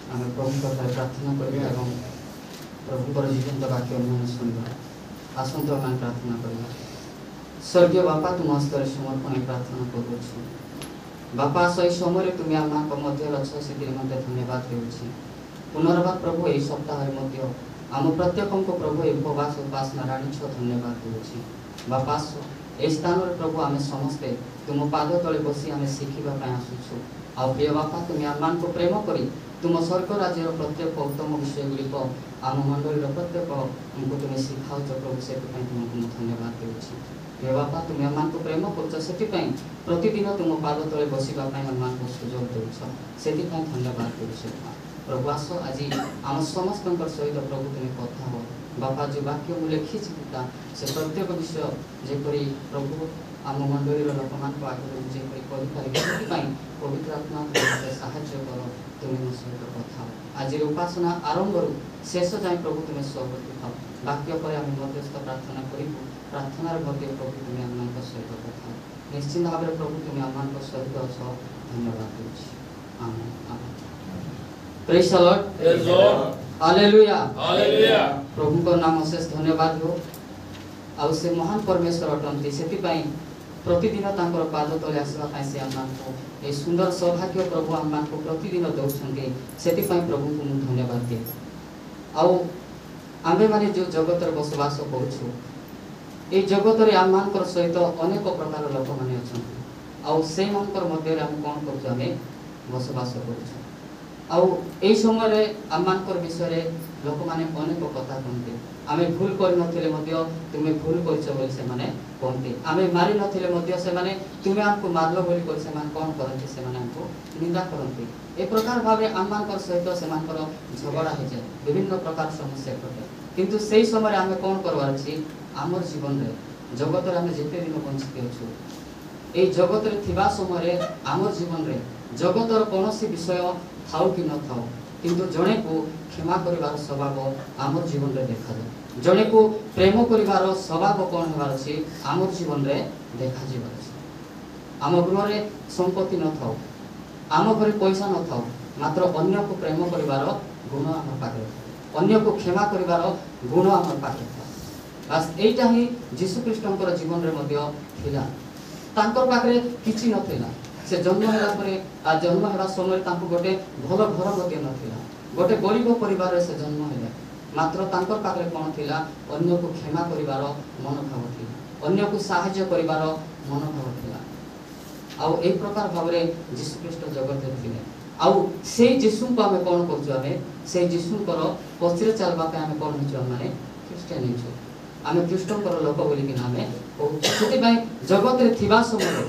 आम प्रभु प्रार्थना करिया एवं प्रभुकर जीवंत वाक्य अनुमान शुणा आसत आम प्रार्थना करिया। स्वर्गीय बापा तुम हस्तर समर्पण प्रार्थना करुछु बापा सही समय तुम आम मध्य अछ से धन्यवाद देउछि। पुनर्बार प्रभु यही सप्ताह आम प्रत्येक प्रभु ये उपवास उपासना राणी धन्यवाद देउछि बापा। ए स्थान प्रभु आम समस्ते तुम पाद तले बसी आम शिखापी आसुछु आ प्रिय बापा तुम आम को प्रेम करी तुम स्वर्ग राज्यर प्रत्येक उत्तम विषय गुड़िक आम मंडल प्रत्येक तुमको तुम शिखाऊ प्रभु से तुमको धन्यवाद देउछि। प्रिय बापा तुम आम को प्रेम कर प्रतिदिन तुम पाद तले बसवाई आम को सुजोग देउछ से धन्यवाद देउछि प्रभु। आस आज आम समस्त सहित प्रभु तुम कथा हो बापा जो वाक्य मुझे लिखी से प्रत्येक विषय जेपरी प्रभु आम मंडल लोक आगे जेपरी करें पवित्र आत्मा साहाय्य कर तुम मो सहित कथा आज उपासना आरंभ शेष जाए प्रभु तुम सहवर्ती था वाक्य पर आम मध्यस्थ प्रार्थना करूँ प्रार्थनार मध्य प्रभु तुम आम सहित कथा निश्चित भाव में प्रभु तुम आम सहित अछ धन्यवाद दूसरी amen amen. Praise the lord hallelujah hallelujah. प्रभु को नाम अशेष धन्यवाद हो आ से महान परमेश्वर अटंती से प्रतिदिन तांकर पाद तले आसवा से आम को सुंदर सौभाग्य प्रभु आम को प्रतिदिन दौरान से प्रभु को मुझे धन्यवाद दिए। आमे माने जो जगत बसवास करूँ ये जगत में आम सहित अनेक प्रकार लोक मैंने अच्छा मध्य आम कौन कर बसवास कर समय आम विषय लोक मैंने अनेक कथा कहते आम भूल कर तुम्हें भूल कर कहते आम मारी नथिले तुम्हें आमको मारल बोली कौन करते से निंदा करते ए प्रकार भाव आम सहित से झगड़ा हो जाए विभिन्न प्रकार समस्या घटे किंतु से समय आम कौन करवार अच्छी आमर जीवन में जगत आम जिते दिन बंचित अच्छु ये जगत थिबा समय आमर जीवन में जगतर कौन विषय थाउ कि न थाउ किंतु जड़े को क्षमा करिवार स्वभाव आमर जीवन में देखा जाए जड़े को प्रेम करिवार स्वभाव कौन होबार अछि आमर जीवन में देखा जीवार अछि। आम गृह संपत्ति न थाउ आम घरे पैसा न थाउ मात्र अन्य को प्रेम करिवार गुण आम पाखे अन्य को क्षमा करिवार गुण आम पाखे बस एटा ही जीशु ख्रीष्टर जीवन में मध्य थिला तांकर पाखे किछि नथिला से जन्म है जन्म है समय गोटे भल घर मध्य नाला गोटे गरीब परिवार से जन्म है मात्र तांकर पाखे कौन थिला अन्य को क्षमा करिवार मनोभाव थिला अन्य को साहाय्य करिवार मनोभाव थिला आउ ए प्रकार भाव में जीशु ख्रीष्ट जगत थिले आउ से जीशु को आम कौन कर से जीशुकर पछरे चलवा आम कौन हो माने ख्रीस्टियन हो आम ख्रीष्टर लोक बोलिकिना आम कहूँ जगत रे थिबा समय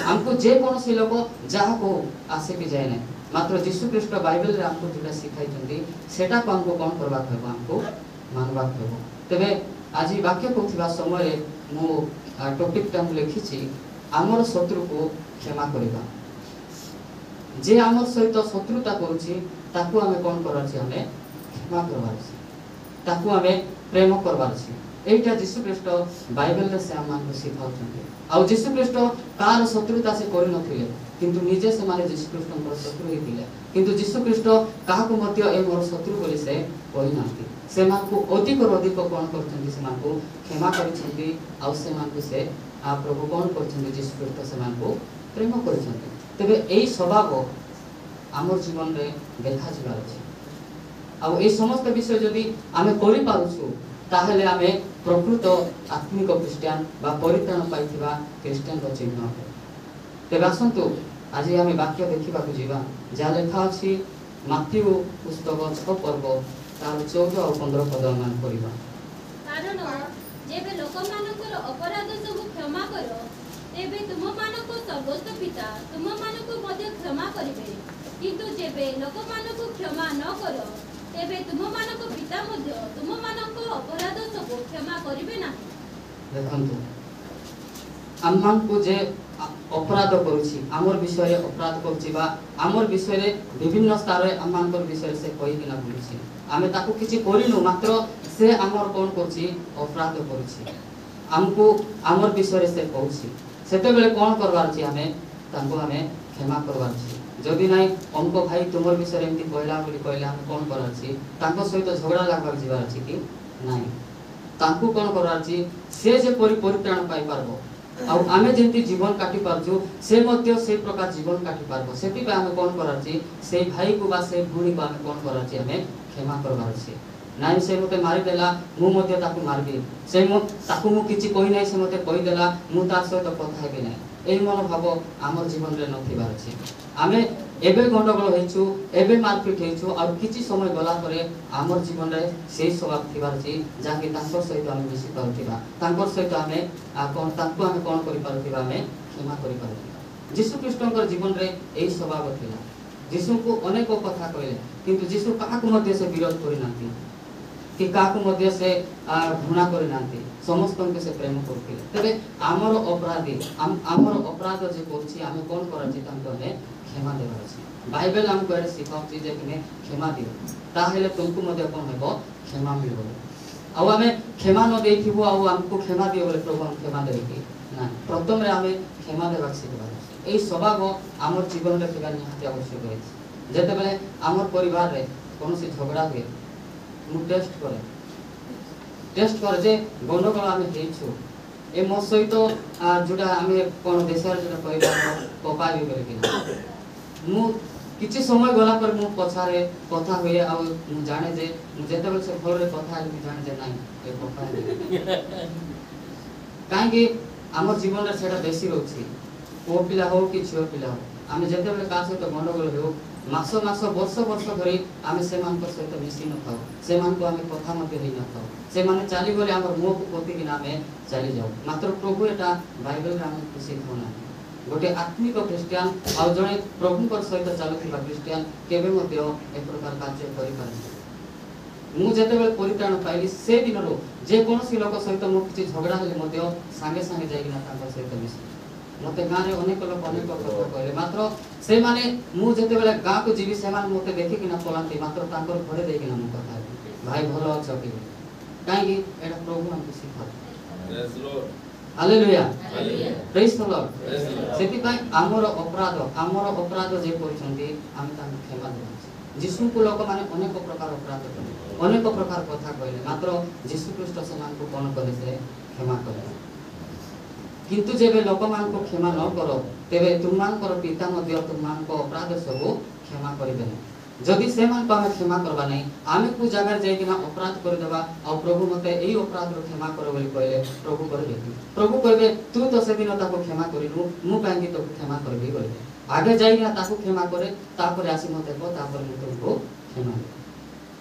आमको जे कौन सी लोग जहाँ को आसे भी जाए ना मात्र जीशु ख्रीष्ट बाइबल रे आमको जोटा शिखाई सेटा को आमको कौन करवा आमको मानवा तेरे आज वाक्य कहूँ समय मो टॉपिकटा मु लिखी आमर शत्रु को क्षमा करवा जे आमर सहित शत्रुता करुच्ची ताकू आमे कौन करार आम क्षमा करवार आम प्रेम करवार एटा जीशु ख्रीष्ट बाइबल से आम शिखाऊँ आउ जीशु ख्रीष्ट कार शत्रुता से कर नथिले किंतु निजे से माने जीशु ख्रीष्टर शत्रु होइतिले किंतु जीशु ख्रीष्ट काहाको मध्य ए मोर शत्रु बोली से कहि नाथि से मानकु अधिक अधिक कौन करछन्ति से मानकु क्षमा करछन्ति आउ से मानकु से आ प्रभु कौन करछन्ति जीशु ख्रीष्ट से मानकु प्रेम करछन्ति तबे एई स्वभाव आमर जीवन रे देखा जिबार अछि आउ ए समस्त विषय जदि आमे करि पारुछु ताहले आमे प्रकृत आत्मिक ख्रीस्टियान बा परित्राण पाइथिबा ख्रीस्टियान रो चिन्ह है। तेबे आसंतु आज आमे वाक्य देखिबा को जीवा जा लेखा अछि माथ्यू पुस्तक 6 पर्व तार 14 और 15 पद मान पढिबा कारण जेबे लोक मानकर अपराध सब क्षमा करो तेबे तुम मानको सर्वोच्च पिता तुम मानको मध्ये क्षमा करिवे किंतु जेबे लोक मानको क्षमा न करो तेबे तुम मानको पिता मध्ये तुम मानको अपराध सब क्षमा करिवे ना। देखंतु आम्मान को जे अपराध करूछि आमर विषय अपराध करूछि बा आमर विषय विभिन्न स्तर रे आम्मानकर विषय से कहि किना बोलुछि आमे ताको किछि करिनु मात्र से आमर कोन करूछि अपराध करूछि हमको आमर विषय से कहूछि सेते बेले कोन करबार छी आमे ताको आमे क्षमा करबार छी जदि नाई अमको भाई तुमर विषय एमती कहला बोली कहले हम कोन करार छी तांको सहित झगड़ा लागबाक जीवार छी कि नाही तांको कोन करार छी से जे परित्राण पाई पारबो आउ आमे जेंती जीवन काटी पारजु से मध्य से प्रकार जीवन काटी पारबो सेति पे आमे कोन करार छी से भाई को बा से भूणी को आमे कोन करार छी आमे क्षमा करबार छी नाई से मते मारी देला मु मध्य ताकू मारबी से मु ताकू मु किछि कहि नै से मते कहि देला मु तार सहित कथा हेबी नै एई मनोभाव आमर जीवन रे नथिबार छी आमे एबे गंडगोल हेछु एबे मारपीट हेछु और किछि समय गला परे आमर जीवन रे सेही स्वभाव थिबार छी जाकि तांकर सहित आमे मिसि पारुथिबा तांकर सहित आमे कोन तांको आमे कोन करि पारुथिबा आमे क्षमा करि पारुथिबा यीशु ख्रीष्टंकर जीवन रे एही स्वभाव थिला यीशु को अनेक कथा कहले किंतु यीशु काहाकु मध्ये से विरोध करि नाथि कि काहाकु मध्ये से घृणा करि नाथि समस्त के से प्रेम करथिले तबे आमर अपराधी आमर अपराध जे करछि आमे कोन करछि तांको ने क्षमा देबार अछि बाइबल हमको एरे सिखाउछि जे कि क्षमा दियो ताहेले तुमको मध्ये कोन हेबो क्षमा मिलबो आउ आमे क्षमा न देथिबो आउ हमको क्षमा दियो बोले प्रभु हम क्षमा देबे कि ना प्रथम रे आमे क्षमा देबाक सिखबार अछि एई स्वभाव आमर जीवन रे थिबा निहाती आवश्यक अछि जेते बेले आमर परिवार रे कोनोसी झगड़ा हुए मु टेस्ट कर जे गंडगोल आमे हेछु ए मो सहित जोडा आमे कोन देशर जोडा कहबा पपाबी बोले कि मु किछि समय गला पर मु पछारे कथा होए आ मु जाने जे मु जेते बेले से घर रे कथा आली मु जाने जे नाही ए पपा काहे कि हमर जीवन रे सेटा बेसी रहछि ओ पिला हो कि छियो पिला हो आमे जेते बेले का सहित गंडगोल हो मास मास वर्ष धरि आमे सेमान को सहित मिसी न थाओ सेमान को आमे कथा मध्ये हेइ न थाओ से माने चाली बोले हमर मुख पोती कि नामे चली जाओ मात्र प्रभु एटा बाइबल रे आमे खुशी होना गोटे आत्मिक क्रिश्चियन आ जणे प्रभु पर सहित चालुथिबा क्रिश्चियन केबे मध्ये ए प्रकार कार्य करि पारे मु जेते बेले परित्राण पाइली से दिन रो जे कोनोसी लोक सहित मु किछि झगड़ा हेले मध्ये संगे संगे जाई ना ताका सहित मिसी मते गाँ रे अनेक लोक अनेक कथा कहले मात्र से माने मु जेते बेले गाँ को जीवी से मान मते देखि कि ना पलांती मात्र तांकर घरे देइ कि ना मु कथा भाई भलो छ कि काहे कि एटा प्रभु हमको सिखा praise Lord hallelujah praise the Lord सेति पय हमर अपराध जे करछन्ती हम तांको क्षमा देबा यीशु को लोक माने अनेक प्रकार अपराध कले अनेक प्रकार कथा कहले मात्र यीशु ख्रीष्ट से मान को कोन करे से क्षमा करे किंतु जेबे लोक मान को क्षमा न करो तेबे तुमान कर पिता मध्ये तुमान को अपराध सब क्षमा करिबे जदि से मान को हम क्षमा करबा नै आमे को जगह जाय कि ना अपराध कर देबा आ प्रभु मते एई अपराध रो क्षमा करो बोली कहले प्रभु कहबे तू तो से दिन ताको क्षमा करिलु मु काहे तो क्षमा करबी बोले आगे जाय कि ना ताको क्षमा करे तापर आसी मते को तापर मु तुमको क्षमा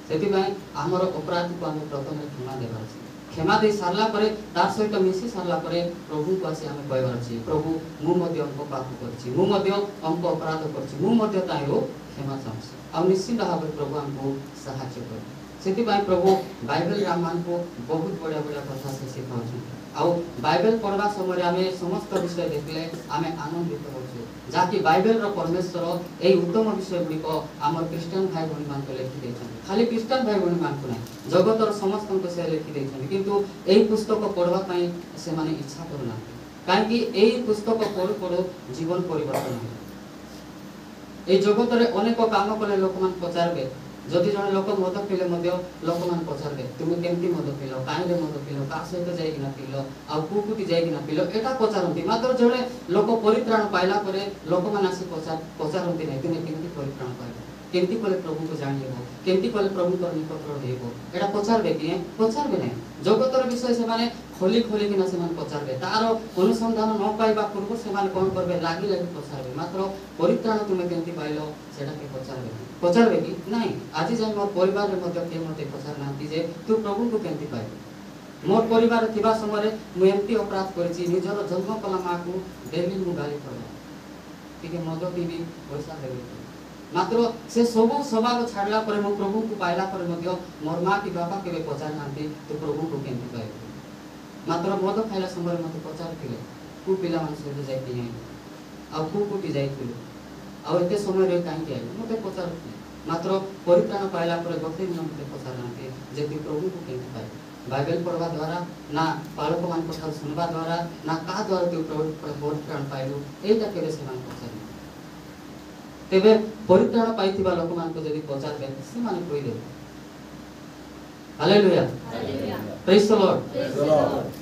सेति भाई हमर अपराध को हम प्रथम क्षमा देबा क्षमा दे सारला परे तार सहित मिसी सारला परे प्रभु को आसी हमें कहबार अछि प्रभु मु मध्ये हमको पाप करछि मु मध्ये हमको अपराध करछि मु मध्ये ताइरो क्षमा चाहछि आ निश्चित भाबे प्रभु हमको सहायता करे सेति भाई प्रभु बाइबल रामान को बहुत बड़ा बड़ा कथा से सिखाउछि आ बाइबल पढ़वा समय हमें समस्त विषय देखले हमें आनंदित होछु जाकि बाइबल रो परमेश्वर एई उत्तम विषय गुडी को हमर क्रिश्चियन भाई बहन मान को लिखि दैछन खाली क्रिश्चियन भाई बहन मान को नै जगतर समस्त को से लिखि दैछन किंतु एई पुस्तक पढ़वा पई से माने इच्छा करना काहे कि एई पुस्तक पढु जीवन परिवर्तन हो एई जगतरे अनेक काम कले लोक मान पचारबे जदि जने लोक मद पिले मध्ये लोक मान पचारबे तुम केमती मद पिलो काहे मद पिलो का सहित जाई कि ना पिलो आ कुकुटी जाई कि ना पिलो एटा पचारंती मात्र जने लोक परित्राण पाइला परे लोक मान आसी पचारंती नै तुम केमती परित्राण पाइलो केमती कले प्रभु को जान लेबो केमती कले प्रभु को निकट देबो एटा पचारबे नै जगतर विषय से माने खोली कि ना से मान पचारबे तार अनुसंधान न पाइबा पूर्व से मान कोन करबे लागी पचारबे मात्र परित्राण तुम केमती पाइलो सेटा के पचारबे कि नहीं आज जाय मोर परिवार रे मध्ये के मते पचार नांती जे तू प्रभु को केमती पाइलो मोर परिवार थिबा समय रे मु एमती अपराध करछि निजर जन्म कला मा को डेली मु गाली करबा ठीक मद पीबी पैसा देबे मात्र से सब स्वभाव छाड़ला पर मो प्रभु को पाइला पर मध्ये मोर मां की बाबा के पचार नांती तो प्रभु को केमती पाइलो मात्र मद खाइला समय मते पचार थिले कु पिला मान से जाइती है आ कु कुटी जाइती आ एते समय रे काहे के मते पचार मात्र परित्राण पाइला पर गते दिन मते पचार नांती जे तू प्रभु को केमती पाइलो बाइबल पढ़वा द्वारा ना पालक मान कथा सुनवा द्वारा ना का द्वारा तू प्रभु परित्राण पाइलो एटा केरे से मान पचार तेबे परित्राण पाइथिबा लोक मानको जदि पचारबे से माने कहि देबे हालेलुया प्रेज द लॉर्ड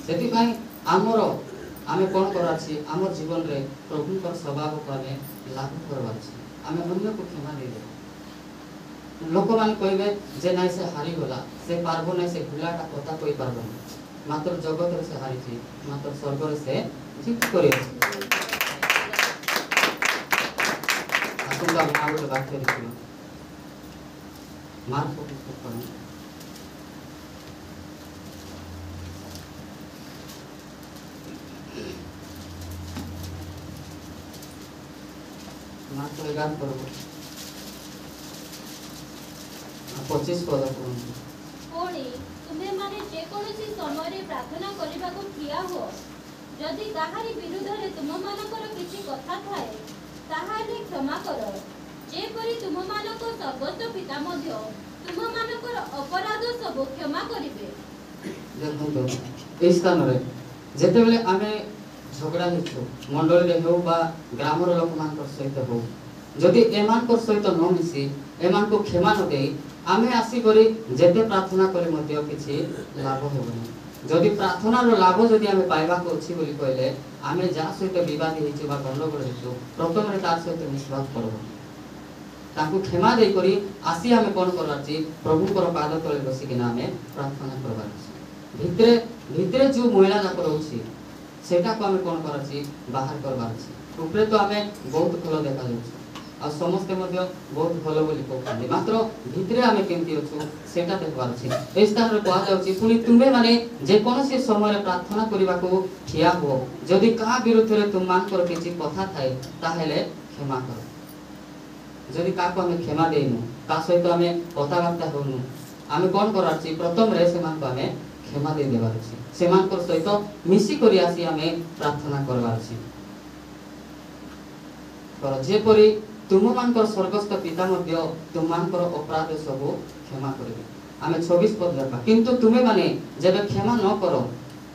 सेति भाई हमर आमे कोन कराछि हमर जीवन रे प्रभु कर स्वभाव को आमे लागू करबाछि आमे अन्य को क्षमा दे दे लोक मान कहबे जे नाइ से हारि गला से पारबो नाइ से भुलाटा कथा कहि पारबो मात्र जगत रे से हारि छी मात्र स्वर्ग रे से जीत करे आसुंदा माउट वाक्य देखियो मार्क पुस्तक पढ़ो मार्क 11 पढ़ो 25 पद पढ़ो कोणी तुमे माने जे कोनोसी समय रे प्रार्थना करिबाको ठिया हो जदि काहारी विरुद्ध रे तुम मानकर किछि कथा थाए ताहाले क्षमा करो जेपरि तुम मानको सर्वोच्च पिता मध्य तुम मानकर अपराध सब क्षमा करिवे देखो तो इस स्थान रे जेते बेले आमे झगड़ा हिचो मंडल रे हो बा ग्रामर लोक मानकर सहित हो जदि एमानकर सहित न मिसी एमान को क्षमा न देई आमे आसी करी जेते प्रार्थना करे मध्य किछि लाभ हेबनी जदि प्रार्थना रो लाभ जदि आमे पाइबा को अछि बोली कहले आमे जा सहित विवाद हिचो बा गंडगोल हिचो प्रथम रे तार सहित विश्वास करबो ताकू क्षमा देई करी आसी आमे कोन करबाची प्रभु कर पाद तले बसी किना आमे प्रार्थना करबाची भितरे भितरे जो महिला जा करउछि सेटा को आमे कोन करछि बाहर करबाची ऊपरे तो आमे बहुत भलो देखा जाउछि आ समस्त मध्य बहुत भलो बोली कहथि मात्र भितरे आमे केमति अछु सेटा देखबार अछि ए स्थान रे कहल जाउछि पुनी तुमे माने जे कोनोसी समय रे प्रार्थना करिबा को ठिया हो जदि का विरुद्ध रे तुम मान कर किछि कथा थाए ताहेले क्षमा करो जदि का को आमे क्षमा देइनु ता सहित आमे कथाबार्ता होनु आमे कोन कराछि प्रथम रे से मान को आमे क्षमा दे देबार अछि से मान कर सहित मिसी करी आसी आमे प्रार्थना करबार अछि पर जे परि तुम मानकर स्वर्गस्थ पिता मध्य तुम मानकर अपराध सब क्षमा करिवे आमे 26 पद देखा किंतु तुमे माने जेबे क्षमा न करो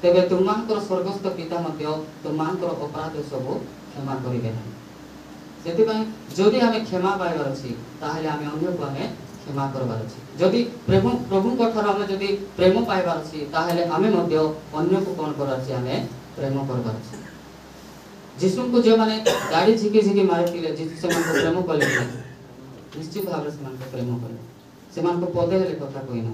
तेबे तुम मानकर स्वर्गस्थ पिता मध्य तुम मानकर अपराध सब क्षमा करिवे नहीं सेति पय जदि आमे क्षमा पाइबार अछि ताहाले आमे अन्य को आमे क्षमा करबार अछि जदि प्रभु कठार आमे जदि प्रेम पाइबार अछि ताहाले आमे मध्य अन्य को कोन करार अछि आमे प्रेम करबार अछि जिसु को जे माने गाड़ी झिकी झिकी मारतिले जिसु से मन को प्रेम कले निश्चित भाव से मन को प्रेम कले से मन को पदे हेले कथा कहिना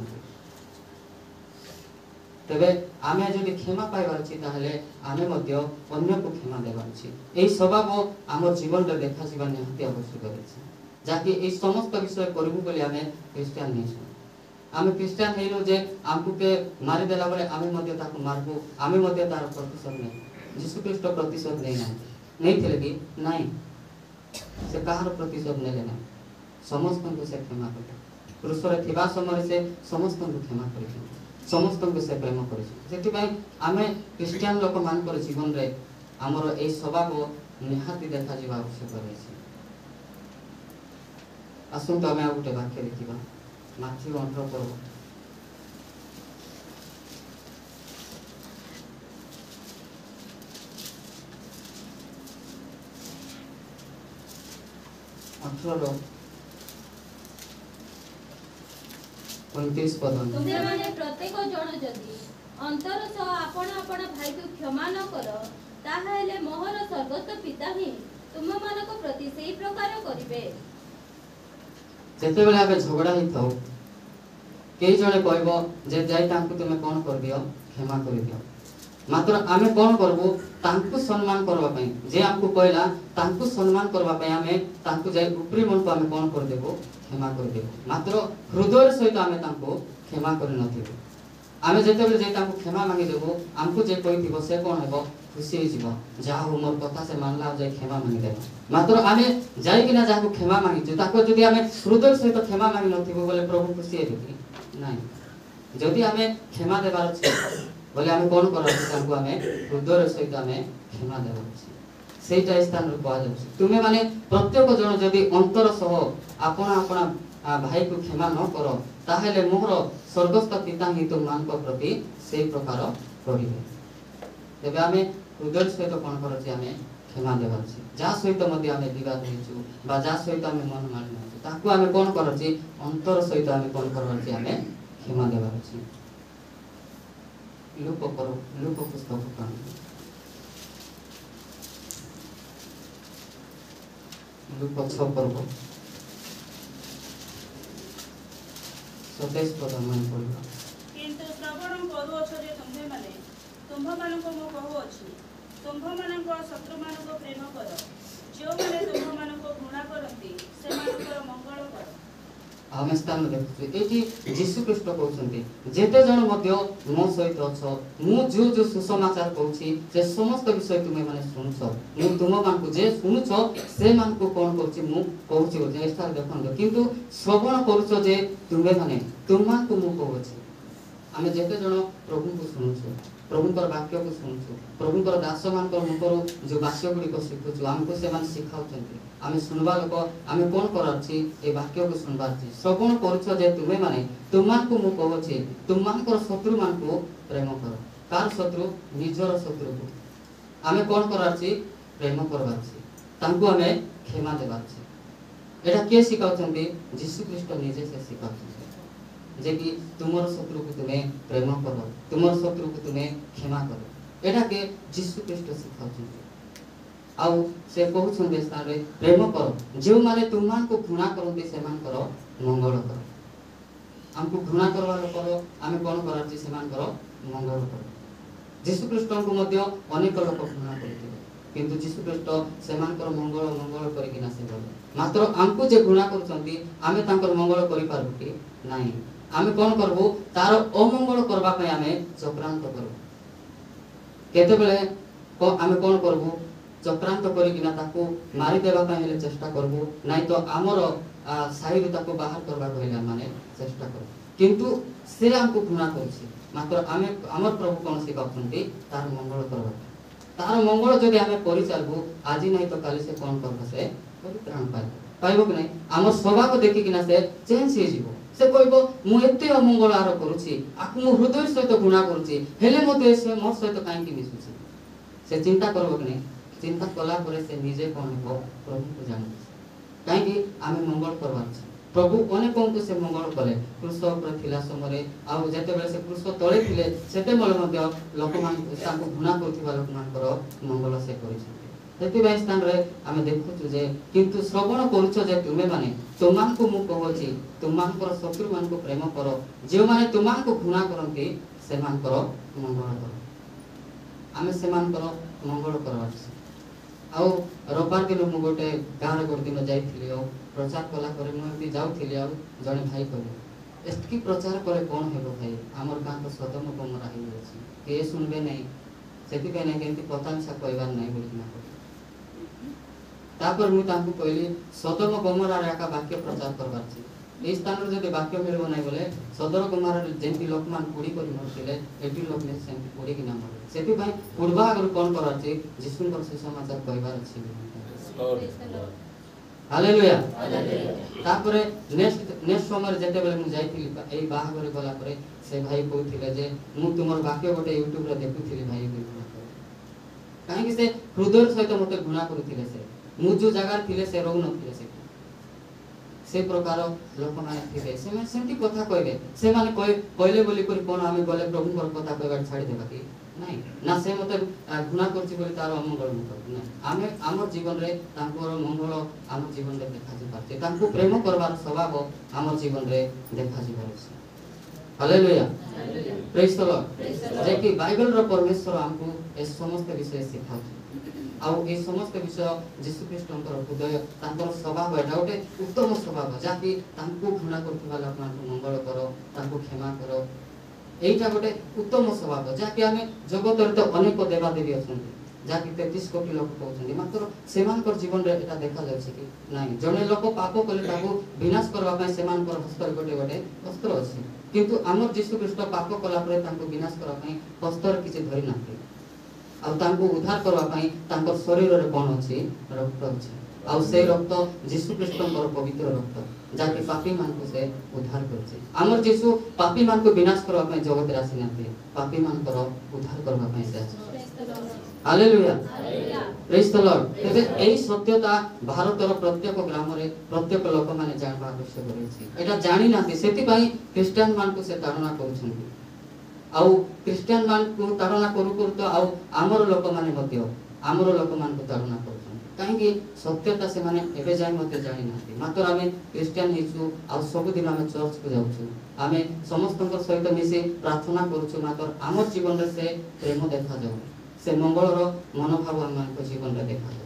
तबे आमे जदि क्षमा पाइबार अछि ताहाले आमे मध्य अन्य को क्षमा देबार अछि एई स्वभाव हमर जीवन रे देखा जीवा निहाती आवश्यक अछि जाकि एई समस्त विषय करबु बोली आमे क्रिश्चियन नै छु आमे क्रिश्चियन हेलो जे आमकु के मारि देला बोले आमे मध्य ताको मारबो आमे मध्य तार प्रतिशोध नै यीशु ख्रीष्ट प्रतिशोध नहीं थे कि नहीं से कहार प्रतिशोध नहीं लेना समस्त को से क्षमा कर क्रूस रे थिबा समय से समस्त को क्षमा कर समस्त को से प्रेम कर सेति भाई आमे क्रिश्चियन लोक मान कर जीवन रे हमर ए स्वभाव निहाती देखा जीवा आवश्यक रहै आसुन तो आमे आउटे वाक्य देखिबा माथि 18 पर 29 पद तुमे माने प्रत्येक जन जदि अंतर सह आपण आपण भाई को क्षमा न करो ताहाले मोहर सर्वस्व पिता ही तुम मानको प्रति सेही प्रकार करिवे जेते बेला आबे झगड़ा ही थाओ के जने कहबो जे जाई तांकु तुमे कोन कर दियो क्षमा कर दियो मात्र आमे कोन करबो तांकु सम्मान करबा पई जे हमकु कहला तांकु सम्मान करबा पई आमे तांकु जाई ऊपरी मन को आमे कोन कर देबो क्षमा कर देबो मात्र हृदय सहित आमे तांकु क्षमा कर नथिबो आमे जेते बेले जे तांकु क्षमा मांगी देबो हमकु जे कहिथिबो से कोन हेबो खुशी हो जीवो जा हो मोर कथा से मानला जाई क्षमा मांगी देबो मात्र आमे जाई किना जाको क्षमा मांगी जे ताको जदी आमे हृदय सहित क्षमा मांगी नथिबो बोले प्रभु खुशी हेबि नाही जदी आमे क्षमा देबार छै बोले आमे कोन करब तांकु आमे हृदय सहित आमे क्षमा देबो सेटा स्थान रे कहल जाय तुमे माने प्रत्येक जन जदी अंतर सह आपना आपना भाई को क्षमा न करो ताहेले मोहर स्वर्गस्थ पिता ही तुम मान को प्रति सेही प्रकार करिवे तबे आमे हृदय सहित कोन करछि आमे क्षमा देवार अछि जा सहित मध्ये आमे विवाद होइछु बा जा सहित आमे मन मालिन्य होइछु ताकू आमे कोन करर अछि अंतर सहित आमे कोन करर अछि आमे क्षमा देवार अछि लूक पुस्तक कान लूक 6 पर्व 27 पद मन पड़िबा किंतु श्रवण करूअछ जे तुम्हेमाने तुम्भमानଙ୍କୁ ମୁଁ କହୁଅଛି ତୁମ୍ଭମାନଙ୍କ ଶତ୍ରୁମାନଙ୍କୁ ପ୍ରେମ କର ଯେଉଁମାନେ ତୁମ୍ଭମାନଙ୍କୁ ଘୃଣା କରନ୍ତି ସେମାନଙ୍କର ମଙ୍ଗଳ କର आमे स्थान देखु एठी यीशु ख्रीष्ट कहउछन्ती जेते जण मध्य मो सहित अछ मु जो सुसमाचार कहउछि से समस्त विषय तुमे माने सुनुछ मु तुम मानकु जे सुनुछ से मानकु कोन कहउछि मु कहउछि जे स्थान देखन किंतु श्रवण करूछ जे तुमे माने तुमानकु मु कहउछि आमे जेते जण प्रभु को सुनुछ प्रभुଙ୍କର ବାକ୍ୟକୁ ଶୁଣୁଛୁ ପ୍ରଭୁଙ୍କର ଦାସମାନଙ୍କର ମୁଖରୁ ଯେଉଁ ବାକ୍ୟ ଗୁଡ଼ିକ ଶିଖୁଛୁ ଆମକୁ ସେମାନେ ଶିଖାଉଛନ୍ତି ଆମେ ଶୁଣିବା ଲୋକ ଆମେ କ'ଣ କରାଉଛି ଏ ବାକ୍ୟକୁ ଶୁଣିବାର ଅଛି ଶ୍ରବଣ କରୁଛ ଯେ ତୁମେମାନେ ତୁମମାନଙ୍କୁ ମୁଁ କହୁଛି ତୁମମାନଙ୍କର ଶତ୍ରୁମାନଙ୍କୁ ପ୍ରେମ କର କାହାର ଶତ୍ରୁ ନିଜର ଶତ୍ରୁକୁ ଆମେ କ'ଣ କରାର ଅଛି ପ୍ରେମ କରିବାର ଅଛି ତାଙ୍କୁ ଆମେ କ୍ଷମା ଦେବାର ଅଛି ଏଟା କିଏ ଶିଖାଉଛନ୍ତି ଯୀଶୁ ଖ୍ରୀଷ୍ଟ ନିଜେ ସେ ଶିଖାଉଛନ୍ତି जे कि तुमर शत्रु को तुम्हें प्रेम करो तुमर शत्रु को तुम्हें क्षमा करो एटा के यीशु ख्रीष्ट सिखाउछन्ते आउ से कहउछन्ते स्थान रे प्रेम करो जे माने तुमान को घृणा करन्ते सेमान करो मंगल करो हमको घृणा करवा करो आमे कोन कराछि सेमान करो मंगल करो यीशु ख्रीष्ट को मध्य अनेक लोक घृणा करथिले किंतु यीशु ख्रीष्ट सेमान करो मंगल मंगल करिकिना से बोले मात्र हमको जे घृणा करछन्ती आमे तांकर मंगल करि पारबो कि नाही आमे कोन करबो तार अमंगल करबा पय आमे चक्रांत करबो केते बेले को आमे कोन करबो चक्रांत करि किना ताको मारि देबा पय हेले चेष्टा करबो नाही तो हमर साहिर ताको बाहर करबा कहले माने चेष्टा करबो किंतु से हमको घृणा करछि मात्र आमे हमर प्रभु कोन सिखाउछन्ती तार मंगल करबा तार मंगल जदि आमे करि चालबो आजि नाही तो काली से कोन करबो से परित्राण पाइबो कि नाही हमर स्वभाव को देखि किना से चेंज हे जीवो से कहबो मु एते अमंगल आरो करूछि आकु मु हृदय सहित गुणा करूछि हेले मते से मोर सहित काहे कि मिसुछि से चिंता करबो कि नहीं चिंता कला परे से निजे कोन हो प्रभु को जानु काहे कि आमे मंगल करबार छै प्रभु अनेक को से मंगल कले क्रूस ऊपर थिला समय आ जते बेले से क्रूस तळे थिले सेते मले मध्य लोक मान ताको गुणा करथिबा लोक मानकर मंगल से करिछि सेति बाय स्थान रे आमे देखुछु जे किंतु श्रवण करूछ जे तुमे माने तुमान को मु कहछि तुमानकर शत्रु मान को प्रेम करो जे माने तुमान को घृणा करंती से मानकर मंगल करो आमे से मानकर मंगल करबा आ रविवार दिन मु गोटे गाँव गोटे दिन जाइथिली आ प्रचार कला करे मु एमती जाउथिली आ जने भाई कहले एतकी प्रचार करे कोन हेबो भाई हमर गाँ तो सदम कमरा हे अछि के सुनबे नै सेति पे नै केंती पतांसा कहबार नै बोलिना तापर मु तांकु कहली सदम गमरा रे का वाक्य प्रचार करबार छी ए स्थान रे जदि वाक्य मिलबो नै बोले सदर गमरा रे जेंती लोकमान पुडी करि मरथिले एटी लोक ने सेंती पुडी कि ना मरे सेति भाई पूर्वा अगर कोन करार छी जिसुन पर से समाचार कहबार छी हालेलुया तापर नेक्स्ट समय जेते बेले मु जाइथिली ए बाहागर गला परे से भाई कहथिले जे मु तुमर वाक्य गोटे YouTube रे देखुथिली भाई काहे कि से हृदय सहित मते गुणा करथिले से मु जो जगह थिले से रहु नथिले से प्रकार लोक माने थिले से माने सेंती कथा कहबे से माने कहले बोली करी कोन आमे गले प्रभु पर कथा कहबा छाडी देबा कि नाही ना से मते गुणा करछि बोली तार अमंगल न नाही आमे हमर जीवन रे तांकर मंगल हमर जीवन रे देखा जे पाते तांको प्रेम करबार स्वभाव हमर जीवन रे देखा जे परछि हालेलुया प्रेज द लॉर्ड जे कि बाइबल रो परमेश्वर हमको ए समस्त विषय सिखाउ आउ ए समस्त विषय यीशु ख्रीष्टंकर हृदय तांकर स्वभाव एटा गोटे उत्तम स्वभाव जाकि तांको घृणा करथिबा लोकमानक मंगल करो तांको क्षमा करो एटा गोटे उत्तम स्वभाव जाकि आमे जगत रे तो अनेक देवा देवी अछन्ती जाकि 33 कोटी लोक कहउछन्ती मात्र सेमानकर जीवन रे एटा देखा जाउछि कि नाही जने लोक पाप कले ताको विनाश करबा पय सेमानकर हस्तर गोटे गोटे अस्त्र अछि किंतु हमर यीशु ख्रीष्ट पाप कला परे तांको विनाश करबा पय हस्तर किछि धरि नाथि आ तांको उद्धार करबा पय तांकर शरीर रे कोन अछि रक्त अछि आ से रक्त यीशु ख्रीष्टंकर पवित्र रक्त जाकि पापी मान को से उद्धार करछि हमर यीशु पापी मान को विनाश करबा पय जगत रे आसी नाथि पापी मान कर उद्धार करबा पय से hallelujah hallelujah praise the Lord तेबे एई सत्यता भारतर प्रत्येक ग्राम रे प्रत्येक लोक माने जानबा आवश्यक रहिछि एटा जानि नाथि सेति पई क्रिश्चियन मान को से ताड़ना करूछन्ति आउ क्रिश्चियन मान को ताड़ना करू करू तो आउ आमर लोक माने मध्य आमर लोक मान को ताड़ना करूछन्ति काहेकि सत्यता से माने एबे जाय मते जानि नाथि मात्र आमे क्रिश्चियन हिचु आउ सब दिन आमे चर्च को जाउछु आमे समस्तक सहित मिसे प्रार्थना करूछु मात्र आमर जीवन रे से प्रेम देखा जाउ से मंगलर मनोभाव आम जीवन में देखा जाए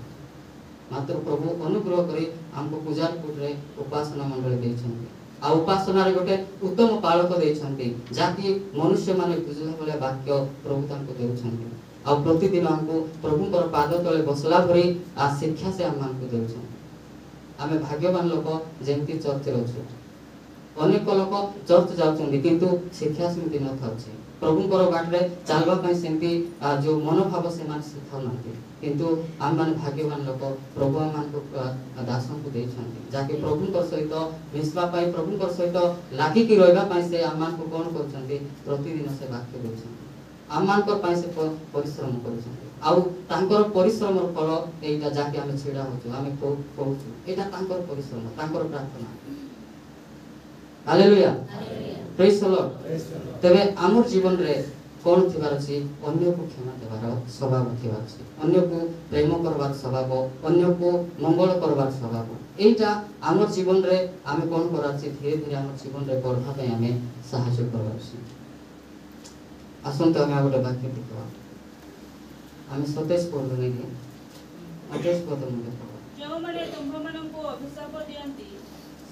मात्र प्रभु अनुग्रह करी हमको पूजार कुटरे उपासना मंडल देइछन्ति आ उपासना रे गोटे उत्तम पालक देइछन्ति जाकि मनुष्य माने बुझला भले वाक्य प्रभु तांको देउछन्ति आ प्रतिदिन हमको प्रभु पर पाद तले बसला भरी आ शिक्षा से हम को देउछन्ति आमे भाग्यवान लोक जेंति चर्च रे अछु अनेक लोक चर्च जाउछन्ति किंतु शिक्षा सेमति न थाउछि प्रभुଙ୍କର ବାଟରେ ଚାଲବା ପାଇଁ ସେମିତି जो मनोभाव से मान ଶିଖାଉନାହାନ୍ତି किंतु आम मान भाग्यवान लोक प्रभु आमको दासଙ୍କୁ ଦେଇଛନ୍ତି ଯାକି ପ୍ରଭୁଙ୍କ ସହିତ ମିଶବା ପାଇଁ ପ୍ରଭୁଙ୍କ ସହିତ ଲାଗିକି ରହିବା ପାଇଁ ସେ ଆମମାନଙ୍କୁ କ'ଣ କରୁଛନ୍ତି ପ୍ରତିଦିନ ସେ ବାକ୍ୟ ଦେଉଛନ୍ତି ଆମମାନଙ୍କ ପାଇଁ ସେ ପରିଶ୍ରମ କରୁଛନ୍ତି ଆଉ ତାଙ୍କର ପରିଶ୍ରମର ଫଳ ଏଇଟା ଯାକି ଆମେ ଛିଡ଼ା ହଉଛୁ ଆମେ କହୁଛୁ ଏଇଟା ତାଙ୍କର ପରିଶ୍ରମ ତାଙ୍କର ପ୍ରାର୍ଥନା हालेलुया प्रेज द लॉर्ड तबे हमर जीवन रे कोन थिबार अछि अन्य को क्षमा देबार स्वभाव थिबार अछि अन्य को प्रेम करबार स्वभाव अन्य को मंगल करबार स्वभाव एटा हमर जीवन रे आमे कोन करा अछि धीरे धीरे हमर जीवन रे बढ़ा पे आमे सहायता करबार अछि आसन तो आमे गोटे वाक्य देखबा आमे सतेज पढलो नै कि अतेज पद मुझे जो माने तुम माननको अभिशाप दियंती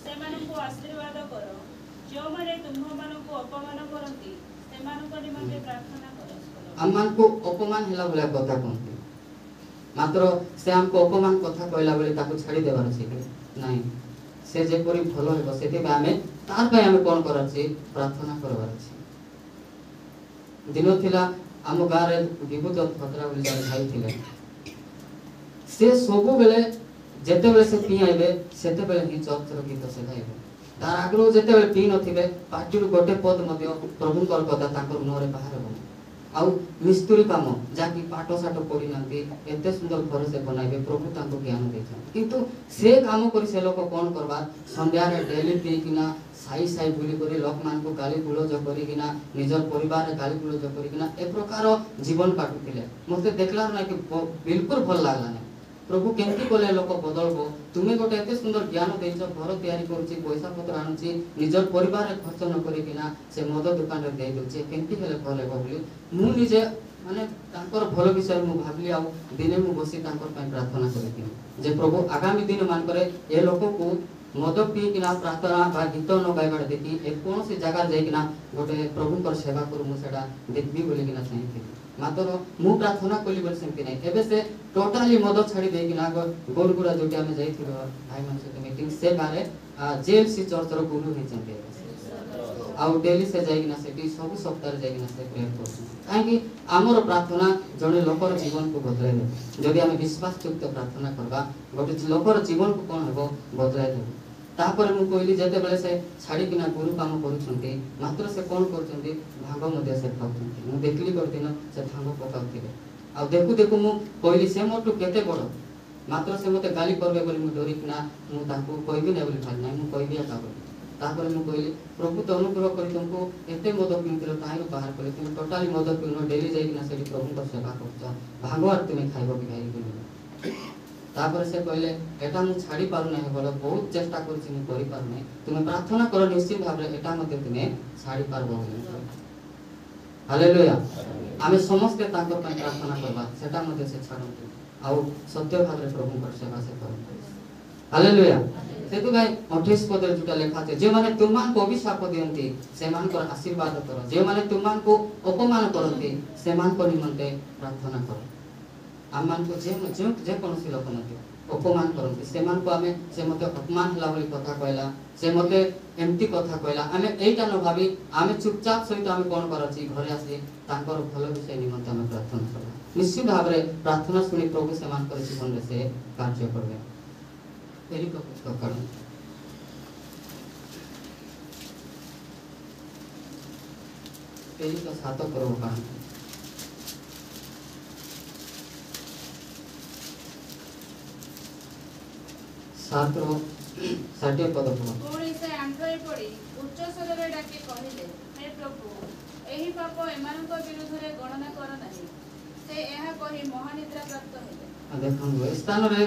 सेमाननको आशीर्वाद करो जो माने तुम माननको अपमान करंती सेमानको निमंते प्रार्थना करो आमान को अपमान हिला बोला कथा कहते मात्र से हमको अपमान कथा कहला बेले ताको छाड़ी देबार अछि नहीं से जे परि भलो हेबो सेति बा हमें तार पय हमें कोन करर छी प्रार्थना करबार अछि दिनो थिला हम गारे विभूत फतरा बोली जाय भाई थिले से सबु बेले जेते बेले से पी आइबे सेते बेले ही चर्चर गीत से गाइबे तार आग्रह जेते बेले पी नथिबे पाटिरु गोटे पद मध्य प्रभुଙ୍କର कथा ताकर मुहरे बाहर हो आउ मिस्त्री काम जाकी पाठ साठ पड़ी नांती एते सुंदर घर से बनाइबे प्रभु तांको ज्ञान देछन किंतु से काम करी से लोक कोन करबा संध्या रे डेली पी किना साई साई बुली करी लोक मान को गाली गुलोज करी किना निजर परिवार रे गाली गुलोज करी किना ए प्रकार जीवन काटुतिले मते देखला ना कि बिल्कुल भल लागला ना प्रभु केंती कोले लोक बदलबो तुमे गोटे एते सुंदर ज्ञान देइछ घर तयारी करूची पैसा पत्र आनुची निजर परिवार रे खर्च न करी किना से मद दुकान रे देइ दोचे केंती हेले भले बोली मु निजे माने तांकर भलो विषय मु भाबली आ दिने मु बसी तांकर पय प्रार्थना करथि जे प्रभु आगामी दिन मान करे ए लोक को मद पी किना प्रार्थना बा गीत न गाइबार देखि ए कोन से जगह जाई किना गोटे प्रभुकर सेवा करू मु सेडा देखबी बोली किना चाहि मात्र मु प्रार्थना कली बोल सेमति नै एबे से टोटली मद छाड़ी दे किना गोलगुड़ा जोटी हमें जाई थिलो भाई मन से मीटिंग से बारे जेएलसी चर्च रो गुरु नि चंते आउ डेली से जाई किना सेटी सब सप्ताह रे जाई किना से प्रेयर करछु काहे कि हमर प्रार्थना जने लोकर जीवन को बदलाय दे जदि हम विश्वास युक्त प्रार्थना करबा गोटे लोकर जीवन को कोन हेबो बदलाय दे तापर मु कहली जेते बेले से छाड़ी किना गुरु काम करूछन्ती मात्र से कोन करछन्ती भांग मध्ये से खाउछन्ती मु देखली करदिन से भांग पकाउथिले आ देखु देखु मु कहली से मोटू केते बड़ मात्र से मते गाली करबे बोली मु डरी किना मु ताको कहबी नै बोली भाई नै मु कहबी आ तापर मु कहली प्रभु तो अनुग्रह करी तुमको एते मद पिंतिलो ताइरो बाहर करे तुम टोटली मद पिनो डेली जाई किना सेठी प्रभु को सेवा करछ भागवत तुमे खाइबो कि भाई बोली तापर से कहले एटा मु छाड़ी पारु नै बोले बहुत चेष्टा करछि मु करि पारु नै तुमे प्रार्थना करो निश्चित भाव रे एटा मते तुमे छाड़ी पारबो हालेलुया आमे समस्त तांको पय प्रार्थना करबा सेटा मते से छाडंतु आउ सत्य भाव रे प्रभु कर सेवा से करंतु हालेलुया सेतु गाय 28 पद रे जुटा लेखा छै जे माने तुमान को अभिशाप दियंती से मान को आशीर्वाद करो जे माने तुमान को अपमान करंती से मान को निमंते प्रार्थना करो आमान को जे कोनसी लोक मते अपमान करंती से मान को आमे से मते अपमान हला बोली कथा कहला से मते एम्ति कथा कहला आमे एटा न भाबी आमे चुपचाप सहित आमे कोन करछि घरे आसी तांकर भलो विषय निमंते आमे प्रार्थना करबा निश्चित भाव रे प्रार्थना सुनी प्रभु से मान कर जीवन रे से कार्य करबे एरी को पुस्तक कारण एरी का सातो करो कारण 7 ରୁ 60 ପଦ ପଢ଼। ପୁଣି ସେ ଆଣ୍ଠୁଏ ପଡ଼ି ଉଚ୍ଚ ସ୍ୱରରେ ଡାକି କହିଲେ, ହେ ପ୍ରଭୁ, ଏହି ପାପ ଏମାନଙ୍କ ବିରୁଦ୍ଧରେ ଗଣନା କର ନାହିଁ। ସେ ଏହା କହି ମହାନିଦ୍ରା ପ୍ରାପ୍ତ ହେଲେ। ଦେଖନ୍ତୁ ଏ ସ୍ଥାନରେ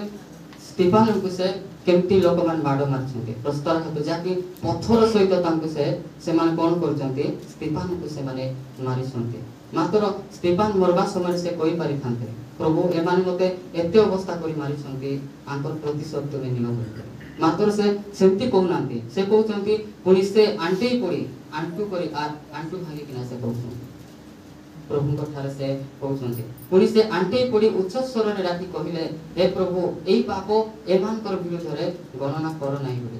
ସ୍ତିଫାନଙ୍କୁ ସେ କେମିତି ଲୋକମାନେ ମାଡ଼ ମାରିଛନ୍ତି ପ୍ରସ୍ତାବ ହେତୁ ଯାହାକି ପଥର ସହିତ ତାଙ୍କୁ ସେମାନେ କ'ଣ କରୁଛନ୍ତି ସ୍ତିଫାନଙ୍କୁ ସେମାନେ ମାରିଛନ୍ତି। ମାତ୍ର ସ୍ତିଫାନ ମରବା ସମୟରେ ସେ କହିପାରିଥାନ୍ତେ, ପ୍ରଭୁ ଏମାନେ ମୋତେ ଏତେ ଅବସ୍ଥା କରି ମାରିଛନ୍ତି, ଆଙ୍କର ପ୍ରତିଶୋଧ ତୁମେ ନିଅ ବୋଲି। ମାତ୍ର ସେ ସେମିତି କହୁନାହାନ୍ତି। ସେ କହୁଛନ୍ତି ପୁଣି ସେ ଆଣ୍ଠେଇ ପଡ଼ି ଆଣ୍ଠୁ କରି ଆଣ୍ଠୁ ଭାଙ୍ଗିକିନା ସେ କହୁଛନ୍ତି ପ୍ରଭୁଙ୍କ ଠାରେ ସେ କହୁଛନ୍ତି। ପୁଣି ସେ ଆଣ୍ଠେଇ ପଡ଼ି ଉଚ୍ଚ ସ୍ୱରରେ ଡାକି କହିଲେ, ହେ ପ୍ରଭୁ, ଏଇ ପାପ ଏମାନଙ୍କର ବିରୁଦ୍ଧରେ ଗଣନା କର ନାହିଁ ବୋଲି।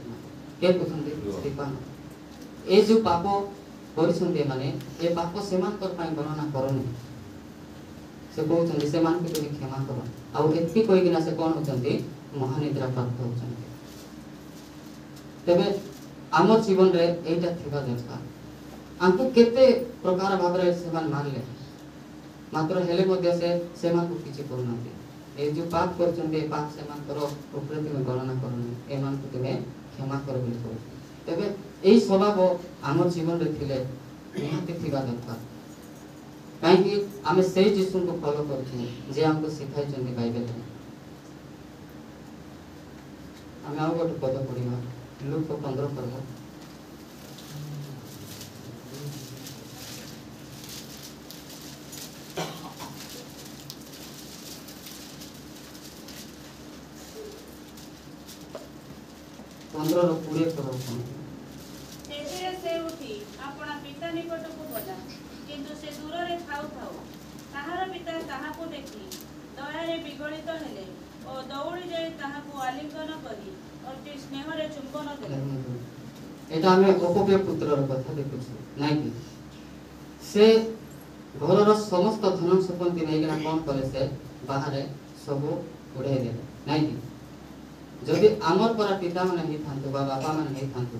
କିଏ କହୁଛନ୍ତି? ସ୍ତିଫାନ। ଏ ଯୋଉ ପାପ କରିଛନ୍ତି ଏମାନେ, ଏ ପାପ ସେମାନଙ୍କର ପାଇଁ ଗଣନା କରନି। ସେ କହୁଛନ୍ତି ସେମାନଙ୍କୁ ତୁମେ କ୍ଷମା କର। ଆଉ ଏତିକି କହିକିନା ସେ କ'ଣ ହଉଛନ୍ତି? ମହାନିଦ୍ରା ପ୍ରାପ୍ତ ହଉଛନ୍ତି। ତେବେ ଆମ ଜୀବନରେ ଏଇଟା ଥିବା ଦରକାର। ଆମକୁ କେତେ ପ୍ରକାର ଭାବରେ ସେମାନେ ମାରିଲେ, ମାତ୍ର ହେଲେ ମଧ୍ୟ ସେମାନଙ୍କୁ କିଛି କରୁନାହାନ୍ତି। ଏ ଯୋଉ ପାପ କରୁଛନ୍ତି ଏ ପାପ ସେମାନଙ୍କର ଉପରେ ତୁମେ ଗଣନା କରନି, ଏମାନଙ୍କୁ ତୁମେ କ୍ଷମା କର ବୋଲି କହୁଛି। ତେବେ ଏଇ ସ୍ୱଭାବ ଆମ ଜୀବନରେ ଥିଲେ ନିହାତି ଥିବା ଦରକାର। କାହିଁକି ଆମେ ସେଇ ଯୀଶୁଙ୍କୁ ଫଲୋ କରୁଛୁ ଯେ ଆମକୁ ଶିଖାଇଛନ୍ତି ବାଇବେଲରେ। ଆମେ ଆଉ ଗୋଟେ ପଦ ପଢ଼ିବା, ଲୁକ 15 ପର୍ବ। ସେଥିରେ ସେ ଉଠି ଆପଣା ପିତା ନିକଟକୁ ଗଲା, କିନ୍ତୁ ସେ ଦୂରରେ ଥାଉ ଥାଉ ତାହାର ପିତା ତାହାକୁ ଦେଖି ଦୟାରେ ବିଗଳିତ ହେଲେ ଓ ଦୌଡ଼ି ଯାଇ ତାହାକୁ ଆଲିଙ୍ଗନ କରି ଅତି ସ୍ନେହରେ ଚୁମ୍ବନ ଦେଲେ। এটা আমি অপব্যয় পুত্রর কথা দেখুছি নাই কি সে ঘরর সমস্ত ধন সম্পত্তি নেইকিনা কোন কলে সে বাহারে সবু উড়াই দেলে নাই কি যদি আমার পরা পিতা মানে হি থান্তু বা বাবা মানে হি থান্তু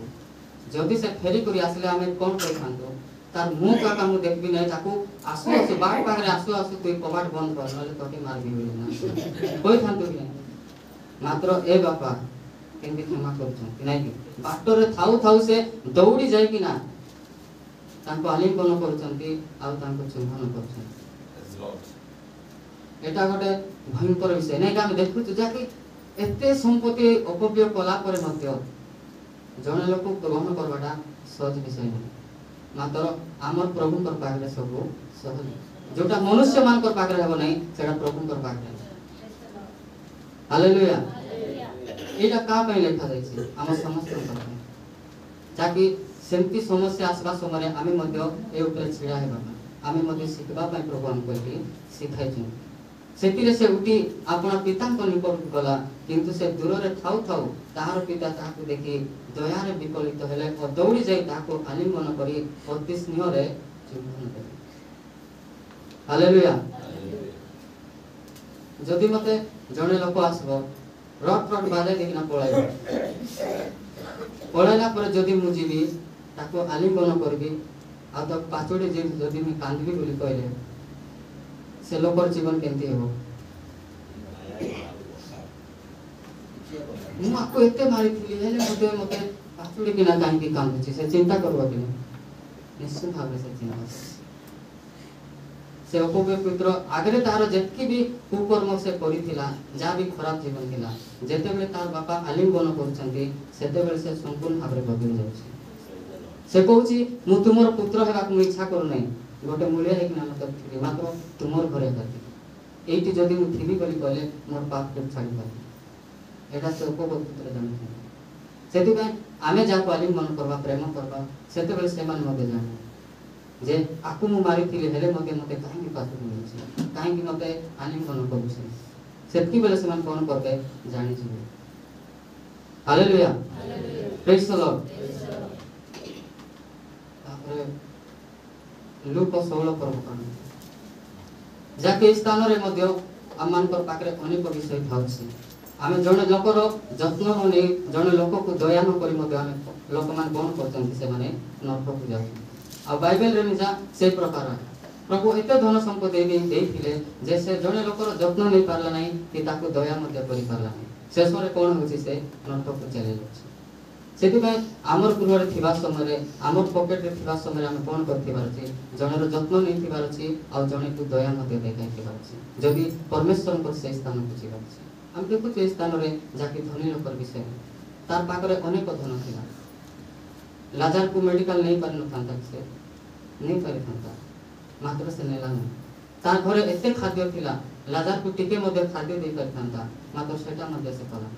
যদি সে ফেরি করি আসলে আমি কোন কই থান্তু তার মুখ আকা মু দেখবি নাই তাকু আসু আসু বাট পাগরে আসু আসু তুই কবাট বন্ধ কর নলে তোকে মারবি বলি না কই থান্তু কি মাত্র এ বাপা কেমতি ক্ষমা করছন্তি নাই কি বাটরে থাউ থাউ সে দৌড়ি যাই কি না তাଙ୍କୁ ଆଲିଙ୍ଗନ କରୁଛନ୍ତି ଆଉ ତାଙ୍କୁ ଚୁମ୍ବନ କରୁଛନ୍ତି। ଏଟା ଗୋଟେ ଭୟଙ୍କର ବିଷୟ ନାଇଁ କି ଆମେ ଦେଖୁଛୁ ଯାହାକି ଏତେ ସମ୍ପତ୍ତି ଅପବ୍ୟୟ କଲା ପରେ ମଧ୍ୟ ଜଣେ ଲୋକ ଗ୍ରହଣ କରିବାଟା ସହଜ ବିଷୟ ନୁହେଁ। ମାତ୍ର ଆମର ପ୍ରଭୁଙ୍କର ପାଖରେ ସବୁ ସହଜ, ଯୋଉଟା ମନୁଷ୍ୟମାନଙ୍କର ପାଖରେ ହେବ ନାହିଁ ସେଟା ପ୍ରଭୁଙ୍କର ପାଖରେ ହେବ। ହାଲେଲୁୟା। ଏଇଟା କାହା ପାଇଁ ଲେଖା ଯାଇଛି? ଆମ ସମସ୍ତଙ୍କ ପାଇଁ, ଯାହାକି ସେମିତି ସମସ୍ୟା ଆସିବା ସମୟରେ ଆମେ ମଧ୍ୟ ଏ ଉପରେ ଛିଡ଼ା ହେବା ପାଇଁ ଆମେ ମଧ୍ୟ ଶିଖିବା ପାଇଁ ପ୍ରଭୁ ଆମକୁ ଏଠି ଶିଖାଇଛନ୍ତି। ସେଥିରେ ସେ ଉଠି ଆପଣା ପିତାଙ୍କ ନିକଟକୁ ଗଲା, କିନ୍ତୁ ସେ ଦୂରରେ ଥାଉ ଥାଉ ତାହାର ପିତା ତାହାକୁ ଦେଖି ଦୟାରେ ବିକଳିତ ହେଲେ ଓ ଦୌଡ଼ି ଯାଇ ତାହାକୁ ଆଲିଙ୍ଗନ କରି ଅତି ସ୍ନେହରେ ଚୁମ୍ବନ ଦେଲେ। ହାଲେଲୁୟା। ଯଦି ମତେ ଜଣେ ଲୋକ ଆସିବ ରଟ୍ ରଟ୍ ବାଜେଇ ଦେଇକିନା ପଳାଇବ, ପଳାଇଲା ପରେ ଯଦି ମୁଁ ଯିବି ତାକୁ ଆଲିଙ୍ଗନ କରିବି ଆଉ ତାକୁ ପାଚୁଡ଼ି ଯଦି ମୁଁ କାନ୍ଦିବି ବୋଲି କହିଲେ ସେ ଲୋକର ଜୀବନ କେମିତି ହେବ? ମୁଁ ଆକୁ ଏତେ ମାରିଥିଲି ହେଲେ ମୋତେ ପାଚୁଡ଼ିକିନା କାହିଁକି କାନ୍ଦୁଛି ସେ ଚିନ୍ତା କରିବ କି ନାହିଁ? ନିଶ୍ଚିତ ଭାବରେ ସେ ଚିନ୍ତା। ସେ ଅପବ୍ୟୟ ପୁତ୍ର ଆଗରେ ତାହାର ଯେତିକି ବି କୁକର୍ମ ସେ କରିଥିଲା, ଯାହା ବି ଖରାପ ଜୀବନ ଥିଲା, ଯେତେବେଳେ ତାର ବାପା ଆଲିଙ୍ଗନ କରୁଛନ୍ତି ସେତେବେଳେ ସେ ସମ୍ପୂର୍ଣ୍ଣ ଭାବରେ ବଦଳି ଯାଉଛି। ସେ କହୁଛି ମୁଁ ତୁମର ପୁତ୍ର ହେବାକୁ ମୁଁ ଇଚ୍ଛା କରୁନାହିଁ, ଗୋଟେ ମୂଳିଆ ହେଇକିନା ମତେ ଥିବି, ମାତ୍ର ତୁମର ଘରେ ଏକାଠି ଏଇଠି ଯଦି ମୁଁ ଥିବି ବୋଲି କହିଲେ ମୋର ପାପକୁ ଛାଡ଼ିପାରିବି। ଏଇଟା ସେ ଅପବ୍ୟୟ ପୁତ୍ର ଜାଣିଛନ୍ତି। ସେଥିପାଇଁ ଆମେ ଯାହାକୁ ଆଲିଙ୍ଗନ କରିବା, ପ୍ରେମ କରିବା, ସେତେବେଳେ ସେମାନେ ମଧ୍ୟ ଜାଣିବେ ଯେ ଆକୁ ମୁଁ ମାରିଥିଲି ହେଲେ ମଧ୍ୟ ମତେ କାହିଁକି ପାଚୁଡ଼ି ମିଳୁଛି, କାହିଁକି ମତେ ଆଲିଙ୍ଗନ କରୁଛି, ସେତିକି ବେଳେ ସେମାନେ କ'ଣ କରିବେ ଜାଣିଯିବେ। ହାଲେଲୁୟା। ପ୍ରେଜ୍ ଦ ଲର୍ଡ। ତାପରେ ଲୁକ 16 ପର୍ବ କାରଣ ଯାହାକି ଏହି ସ୍ଥାନରେ ମଧ୍ୟ ଆମମାନଙ୍କର ପାଖରେ ଅନେକ ବିଷୟ ଥାଉଛି। ଆମେ ଜଣେ ଲୋକର ଯତ୍ନ ନ ନେଇ ଜଣେ ଲୋକକୁ ଦୟା ନ କରି ମଧ୍ୟ ଆମେ ଲୋକମାନେ କ'ଣ କରୁଛନ୍ତି, ସେମାନେ ନରକକୁ ଯାଉଛନ୍ତି। ଆଉ ବାଇବେଲରେ ମିଶା ସେଇ ପ୍ରକାର प्रभु एते धन संपत्ति देइथिले जे से जने लोकर जत्न नै पारला नै कि ताकू दया मध्ये करि पारला नै शेषरे कोन होछि से नरकକୁ चले जाछि सेति भाई आमर गृहरे थिबा समय आमर पॉकेट रे थिबा समय हम कोन करथिबार छी जनेर जत्न नै थिबार छी आ जने को दया मध्ये देखाइ थिबार छी जदि परमेश्वर को से स्थान को जिबार छी हम देखु जे स्थान रे जाके धनी लोकर विषय तार पाखरे अनेक धन थिला लाजार को मेडिकल नहीं पारि नथांता से नहीं पारि थांता मात्र से नेला नहीं तार घरे एते खाद्य थिला लाजार को टिके मध्ये खाद्य दे पारि थांता मात्र सेटा मध्ये से कला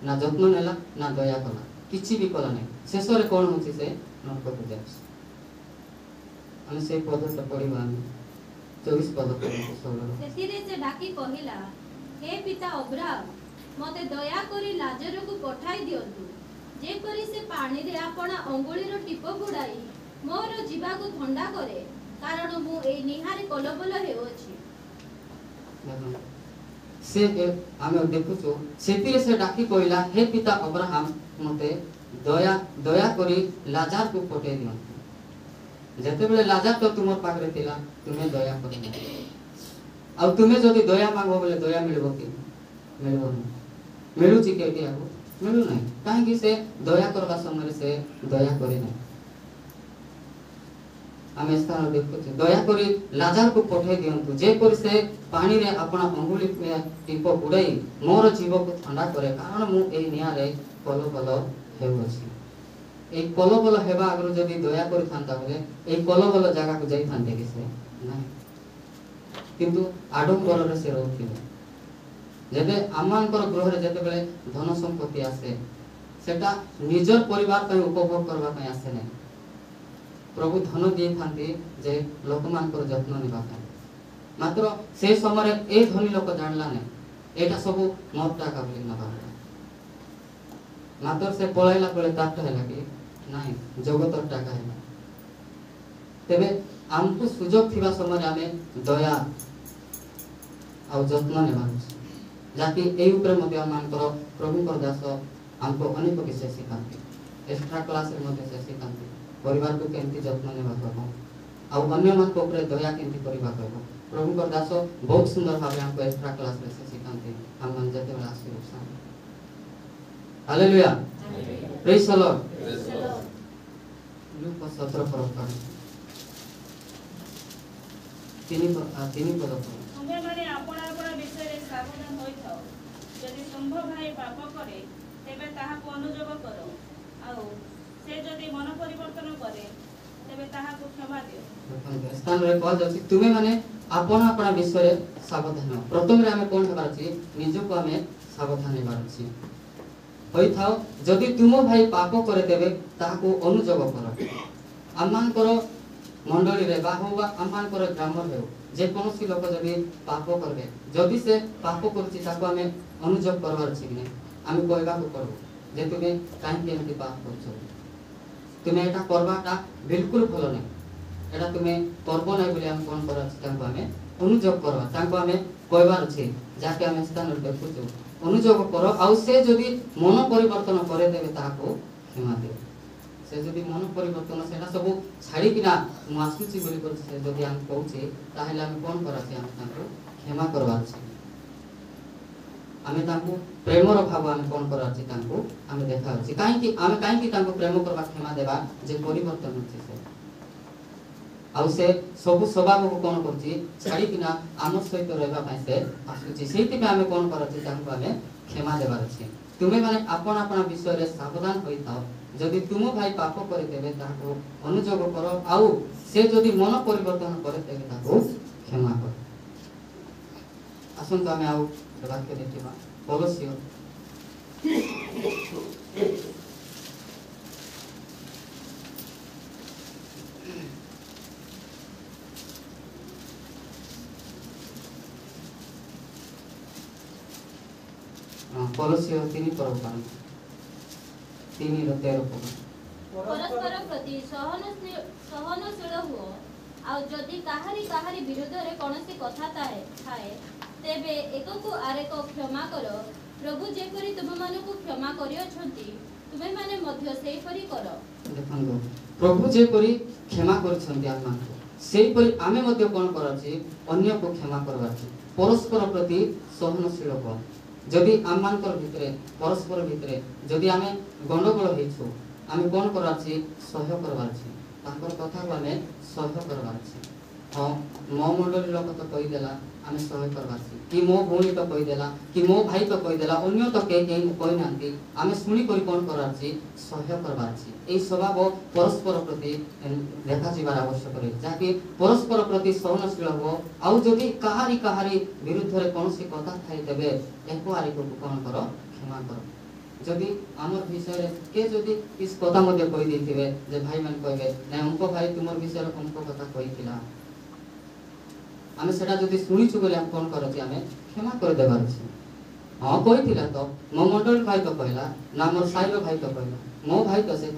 ना जत्न नेला ना दया कला किछि भी कला नहीं शेषरे कोन होछि से नरक को जाछि हम से पद से पढिबा 24 पद को 16 सेतिरे से डाकी कहिला हे पिता अब्राहम मते दया करी लाजर को पठाई दियंतु जे परी से पानी रे आपना अंगुलीर टिप बुडाई मोर जीवा को ठंडा करे कारण मु ए निहारी कलबल हेउछि से आमे देखुचो सेतिरे से डाकी कहिला हे पिता अब्राहम मते दया दया करी लाजार को पठे दियंतु जते बेले लाजार तो तुमर पाखरे थिला तुमे दया करना आ तुमे जदी दया मांगो बोले दया मिलबो कि मिलबो मिलु छी केटी आको मिलु नहीं काहे कि से दया करबा समय से दया करे नहीं हम स्थान देखु दया करी लाजार को पठे दियंतु जे पर से पानी रे अपना अंगुली में टिप बुड़ाई मोर जीव को ठंडा करे कारण मु ए निया रे कलबल हेउछि ए कलबल हेबा अगर जदी दया करि थांता बोले ए कलबल जगह को जाई थांते कि से नहीं किंतु आडंबर रे से रहथिले जेबे आमानकर गृह रे जेते बेले धन संपत्ति आसे सेटा निजर परिवार पे उपभोग करबा पे आसे नै प्रभु धन दिए थांती जे लोकमानकर जत्न निबा पे मात्र से समय ए धनी लोक जानला नै एटा सब मोर टाका बोली नबा मात्र से पळाइला पळे ताट हैला कि नाही जगतर टाका हैला तेबे हमको सुजोग थिबा समय आमे दया आ जत्न नेबा जाति ए ऊपर मध्ये हमनकर प्रभु कर दास हमको अनेक विषय सिखाते एक्स्ट्रा क्लास रे मध्ये से सिखाते परिवार को केंति जत्न नेबा कहबो आ अन्य मन को ऊपर दया केंति करबा कहबो प्रभु कर दास बहुत सुंदर भाबे हमको एक्स्ट्रा क्लास रे से सिखाते हम मन जते बेला आशीर्वाद हालेलुया प्रेज द लॉर्ड लूका 17 पर पढ़ तीन पद तुमे माने अपना अपना विषय रे सावधान होई थाओ यदि संभव भाई पाप करे तेबे ताहा को अनुजोग करो आउ से यदि मन परिवर्तन करे तेबे ताहा को क्षमा दियो स्थान रे कह जाछि तुमे माने अपना अपना विषय रे सावधान हो प्रथम रे हमें कोन हेबार अछि निज को हमें सावधान हेबार अछि होई थाओ यदि तुम भाई पाप करे तेबे ताहा को अनुजोग करो आमान करो मंडली रे बाहुवा आमान करो ग्राम रे जे कोनोसी लोक जदी पाप करबे जदी से पाप करछि ताको हमें अनुजोग करबार अछि नै हम कहबा को करू जे तुमे काहे केमति पाप करछो तुमे एटा करबाटा बिल्कुल भलो नै एटा तुमे करबो नै बोली हम कोन करछ ताको हमें अनुजोग करबा ताको हमें कहबार अछि जाके हम स्थान रे देखुछु अनुजोग करो आ से जदी मन परिवर्तन करे देबे ताको क्षमा दे से जदी मन परिवर्तन सेटा सब छाड़ी किना मासुची बोली कर से जदी हम कहूचे ताहेले हम कोन कराछि हम ताको क्षमा करबार छी हमें ताको प्रेमर भाव हम कोन कराछि ताको हम देखा अछि काहे कि ताको प्रेम करबा क्षमा देबा जे परिवर्तन होछि से आ से सब स्वभाव को कोन करछि छाड़ी किना आम सहित रहबा पय से आसुची सेति पे हम कोन कराछि ताको हमें क्षमा देबार अछि तुमे माने अपन अपन विषय रे सावधान होई थाओ जदि तुम भाई पाप करे देबे ताको अनुजोग करो आउ से जदि मन परिवर्तन करे तेबे ताको क्षमा करो आसन तमे आउ वाक्य देखिबा पौलुसियो पौलुसियो 3 पर 3:13 परस्पर प्रति सहनशील हुओ आ जदि काहारी विरोध रे कोनोसी कथा थाए तेबे एको को आरेको क्षमा करो प्रभु जेपरि तुम मानको क्षमा करियो छंती तुमे माने मध्य सेही परि करो देखंगो प्रभु जेपरि क्षमा करछंती आत्मा ସେହିପରି ଆମେ ମଧ୍ୟ କ'ଣ କରାଉଛି ଅନ୍ୟକୁ କ୍ଷମା କରିବାର ପରସ୍ପର ପ୍ରତି ସହନଶୀଳ ହେବା। ଯଦି ଆମମାନଙ୍କର ଭିତରେ ପରସ୍ପର ଭିତରେ ଯଦି ଆମେ ଗଣ୍ଡଗୋଳ ହେଇଛୁ ଆମେ କ'ଣ କରାଉଛି ସହ୍ୟ କରିବାର ଅଛି। ତାଙ୍କର କଥାକୁ ଆମେ ସହ୍ୟ କରିବାର ଅଛି। ହଁ ମୋ ମଣ୍ଡଳୀ ଲୋକ ତ କହିଦେଲା ଆମେ ସହ୍ୟ କରିବାର ଅଛି, କି ମୋ ଭଉଣୀ ତ କହିଦେଲା କି ମୋ ଭାଇ ତ କହିଦେଲା ଅନ୍ୟ ତ କେହି କହିନାହାନ୍ତି ଆମେ ଶୁଣିକରି କ'ଣ କରିବାର ଅଛି ସହ୍ୟ କରିବାର ଅଛି। এই ସ୍ୱଭାବ ପରସ୍ପର ପ୍ରତି ଦେଖାଯିବାର ଆବଶ୍ୟକ ରହିଛି, ଯାହାକି ପରସ୍ପର ପ୍ରତି ସହନଶୀଳ ହେବ। ଆଉ ଯଦି କାହାରି ବିରୁଦ୍ଧରେ କୌଣସି କଥା ଥାଇ ତେବେ ଏକ ଆରେକକୁ କ'ଣ କର କ୍ଷମା କର। ଯଦି ଆମର ବିଷୟରେ କିଏ ଯଦି କିଛି କଥା ମଧ୍ୟ କହିଦେଇଥିବେ ଯେ ଭାଇମାନେ କହିବେ ନାଇଁ ଅମୁକ ଭାଇ ତୁମର ବିଷୟରେ ଅମୁକ କଥା କହିଥିଲା, ଆମେ ସେଟା ଯଦି ଶୁଣିଛୁ ବୋଲି ଆମେ କ'ଣ କରୁଛି ଆମେ କ୍ଷମା କରିଦେବାର ଅଛି। ହଁ କହିଥିଲା ତ ମୋ ମଣ୍ଡଳୀ ଭାଇ ତ କହିଲା ନା ମୋର ସାଇର ଭାଇ ତ କହିଲା ମୋ ଭାଇ ତ ସେ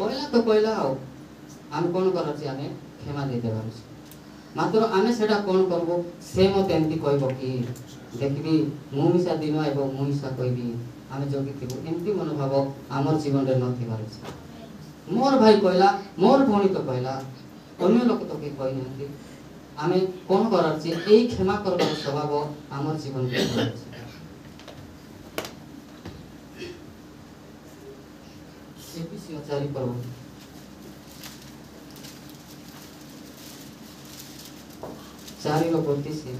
କହିଲା ଆଉ ଆମେ କ'ଣ କରାଉଛି ଆମେ କ୍ଷମା ଦେଇଦେବାର ଅଛି। ମାତ୍ର ଆମେ ସେଟା କ'ଣ କରିବୁ ସେ ମୋତେ ଏମିତି କହିବ କି ଦେଖିବି ମୁଁ ମିଶା ଦିନ ଏବଂ ମୁଁ ମିଶା କହିବି ଆମେ ଜଗିଥିବୁ, ଏମିତି ମନୋଭାବ ଆମର ଜୀବନରେ ନଥିବାର ଅଛି। ମୋର ଭାଇ କହିଲା ମୋର ଭଉଣୀ ତ କହିଲା ଅନ୍ୟ ଲୋକ ତ କେହି କହିନାହାନ୍ତି, ଆମେ କ'ଣ କରାର ଅଛି ଏଇ କ୍ଷମା କରିବାର ସ୍ୱଭାବ ଆମର ଜୀବନରେ ଅଛି। ଏଫେସୀୟ 4 ପର୍ବ 4:32